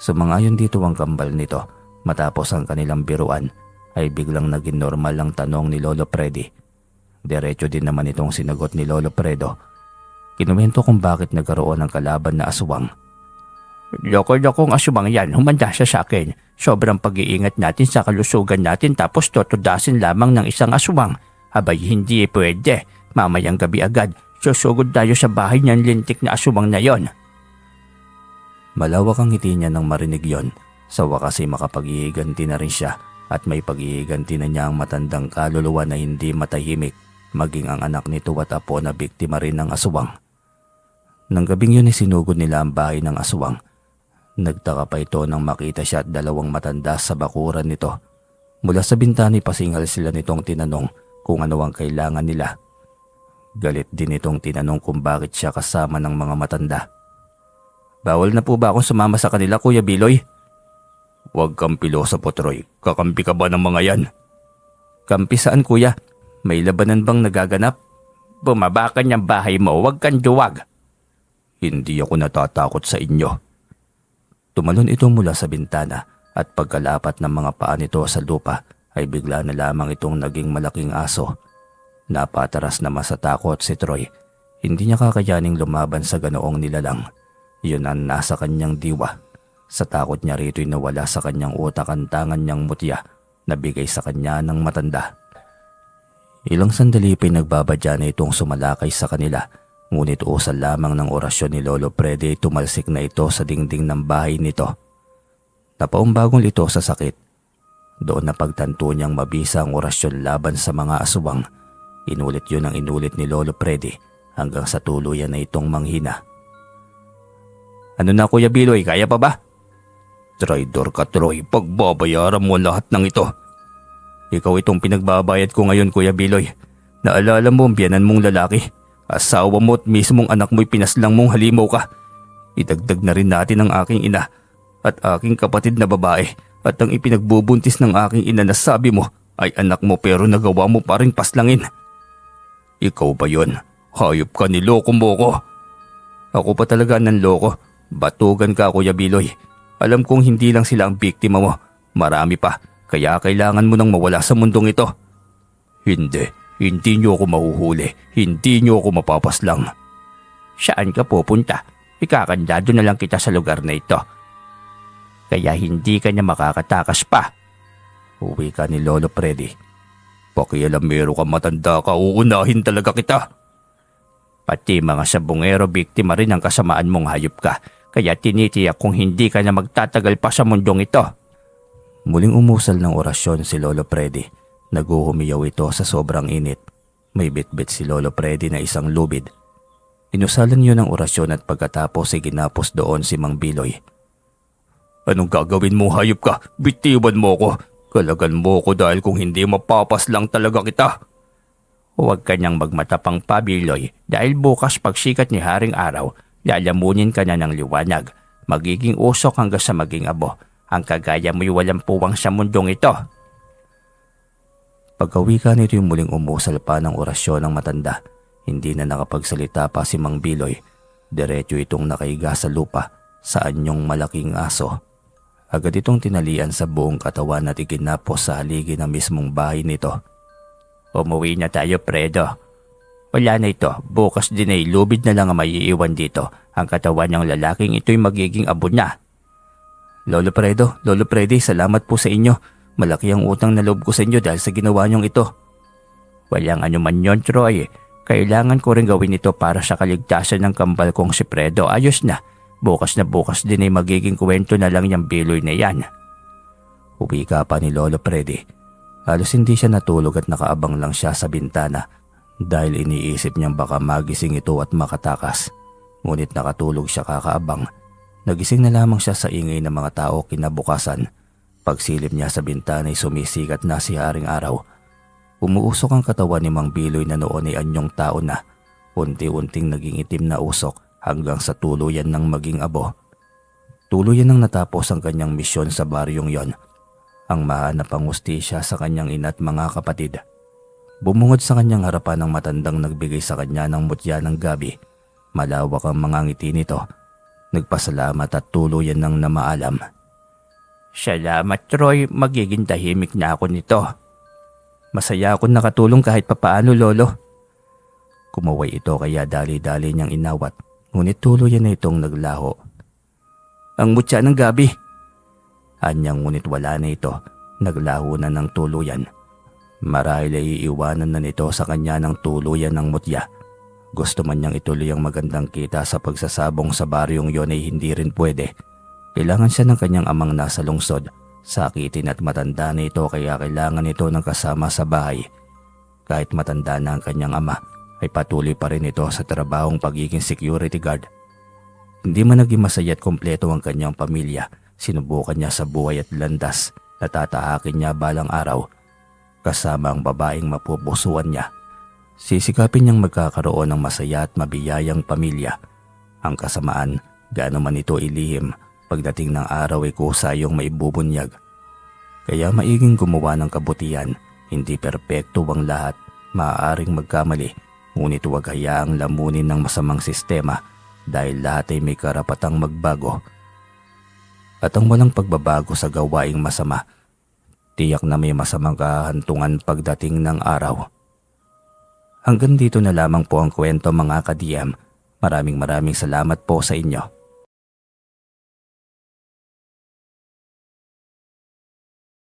Sumangayon dito ang kambal nito. Matapos ang kanilang biruan ay biglang naging normal ang tanong ni Lolo Freddy. Diretso din naman itong sinagot ni Lolo Fredo. Kinuwento kung bakit nagkaroon ng kalaban na aswang. Loko-lokong aswang yan, humanda siya sa akin. Sobrang pag-iingat natin sa kalusugan natin tapos totodasin lamang ng isang aswang. Abay hindi pwede. Mamayang gabi agad, susugod tayo sa bahay niyan lintik na aswang na yon. Malawak ang ngiti niya nang marinig yon Sa wakas ay makapag-iiganti na rin siya at may pag-iiganti na niya ang matandang kaluluwa na hindi matahimik, maging ang anak nito at apo na biktima rin ng aswang. Nang gabing yun ay sinugod nila ang bahay ng aswang. Nagtaka pa ito nang makita siya at dalawang matanda sa bakuran nito. Mula sa bintana pasingal sila nitong tinanong kung ano ang kailangan nila. Galit din itong tinanong kung bakit siya kasama ng mga matanda. "Bawal na po ba akong sumama sa kanila, Kuya Biloy?" "Huwag kang pilosopo, Troy. Kakampi ka ba ng mga yan?" "Kampi saan, kuya? May labanan bang nagaganap?" "Bumaba ka niyang bahay mo, huwag kang duwag." "Hindi ako natatakot sa inyo." Tumalon ito mula sa bintana at pagkalapat ng mga paa nito sa lupa ay bigla na lamang itong naging malaking aso. Napataras na masatakot si Troy. Hindi niya kakayaning lumaban sa ganoong nilalang. Yun ang nasa kanyang diwa. Sa takot niya rito'y nawala sa kanyang utak ang tangan niyang mutya na bigay sa kanya ng matanda. Ilang sandali pa'y nagbabadya na itong sumalakay sa kanila, ngunit usal lamang ng orasyon ni Lolo Freddy tumalsik na ito sa dingding ng bahay nito. Napaumbagong ito sa sakit. Doon na pagtanto niyang mabisa ang orasyon laban sa mga aswang. Inulit yun ang inulit ni Lolo Freddy hanggang sa tuluyan na itong manghina. "Ano na, Kuya Biloy, kaya pa ba?" "Traidor ka, Troy. Pagbabayaran mo lahat ng ito." "Ikaw itong pinagbabayad ko ngayon, Kuya Biloy. Naalala mo ang biyanan mong lalaki? Asawa mo at mismong anak mo'y pinaslang mong halimaw ka. Idagdag na rin natin ang aking ina at aking kapatid na babae at ang ipinagbubuntis ng aking ina na sabi mo ay anak mo pero nagawa mo pa rin paslangin. Ikaw ba yun? Hayop ka, niloko mo ko." "Ako pa talaga nanloko. Batugan ka, Kuya Biloy. Alam kong hindi lang sila ang biktima mo. Marami pa, kaya kailangan mo nang mawala sa mundong ito." Hindi niyo ako mahuhuli. Hindi niyo ako mapapaslang." "Saan ka pupunta? Ikakandado na lang kita sa lugar na ito. Kaya hindi ka niya makakatakas pa." Uwi ka ni Lolo Freddy. "Pakialamero ka, matanda ka, uunahin talaga kita." "Pati mga sabungero biktima rin ang kasamaan mong hayop ka. Kaya tinitiyak kung hindi ka na magtatagal pa sa mundong ito." Muling umusal ng orasyon si Lolo Freddy. Naguhumiyaw ito sa sobrang init. May bitbit si Lolo Freddy na isang lubid. Inusalan niyo ng orasyon at pagkatapos ay ginapos doon si Mang Biloy. "Anong gagawin mo, hayop ka? Bitiwan mo ko. Kalagan mo ko dahil kung hindi mapapaslang talaga kita." "Huwag ka niyang magmatapang pa, Biloy, dahil bukas pagsikat ni Haring Araw, lalamunin ka na ng liwanag. Magiging usok hanggang sa maging abo. Ang kagaya mo'y walang puwang sa mundong ito." Pagkawi ka nito yung muling umusal pa ng orasyon ng matanda. Hindi na nakapagsalita pa si Mang Biloy. Diretso itong nakaiga sa lupa sa anyong malaking aso. Agad itong tinalian sa buong katawan at ikinapos sa haligi ng mismong bahay nito. "Umuwi na tayo, Fredo. Wala na ito. Bukas din ay lubid na lang ang maiiwan dito. Ang katawan ng lalaking ito'y magiging abo na." Lolo Freddy, salamat po sa inyo. Malaki ang utang na loob ko sa inyo dahil sa ginawa niyong ito." "Walang anuman yon, Troy. Kailangan ko rin gawin ito para sa kaligtasan ng kambal kong si Fredo. Ayos na. Bukas din ay magiging kwento na lang yung Biloy na yan." Uwi ka pa ni Lolo Freddy. Halos hindi siya natulog at nakaabang lang siya sa bintana dahil iniisip niyang baka magising ito at makatakas. Ngunit nakatulog siya kakaabang. Nagising na lamang siya sa ingay ng mga tao kinabukasan. Pagsilip niya sa bintana ay sumisikat na si Haring Araw. Umuusok ang katawan ni Mang Biloy na noon ay anyong tao na. Unti-unting naging itim na usok hanggang sa tuluyan ng maging abo. Tuluyan nang natapos ang kanyang misyon sa baryong yon. Ang mahanap ang hustisya sa kanyang ina at mga kapatid. Bumungod sa kanyang harapan ang matandang nagbigay sa kanya ng mutya ng gabi. Malawak ang mga ngiti nito. Nagpasalamat at tuluyan ng namaalam. "Salamat, Troy. Magiging tahimik na ako nito." "Masaya akong nakatulong kahit papaano, Lolo." Kumaway ito kaya dali-dali niyang inawat. Ngunit tuluyan na itong naglaho. "Ang mutya ng gabi." Anyang ngunit wala na ito. Naglaho na ng tuluyan. Marahil ay iiwanan na nito sa kanya ng tuluyan ng mutya. Gusto man niyang ituloy ang magandang kita sa pagsasabong sa baryong yon ay hindi rin pwede. Kailangan siya ng kanyang amang nasa lungsod. Sakitin at matanda na ito kaya kailangan ito ng kasama sa bahay. Kahit matanda na ang kanyang ama ay patuloy pa rin ito sa trabahong pagiging security guard. Hindi man naging masaya at kumpleto ang kanyang pamilya, sinubukan niya sa buhay at landas na tatahakin niya balang araw. Kasama ang babaeng mapupusuan niya. Sisikapin niyang magkakaroon ng masaya at mabiyayang pamilya. Ang kasamaan, gaano man ito ilihim, pagdating ng araw ay kusa yung maibubunyag. Kaya maiging gumawa ng kabutihan, hindi perpekto ang lahat, maaaring magkamali, ngunit huwag hayaang lamunin ng masamang sistema dahil lahat ay may karapatang magbago. At ang walang pagbabago sa gawaing masama, tiyak na may masamang kahantungan pagdating ng araw. Hanggang dito na lamang po ang kwento mga ka-DM. Maraming salamat po sa inyo.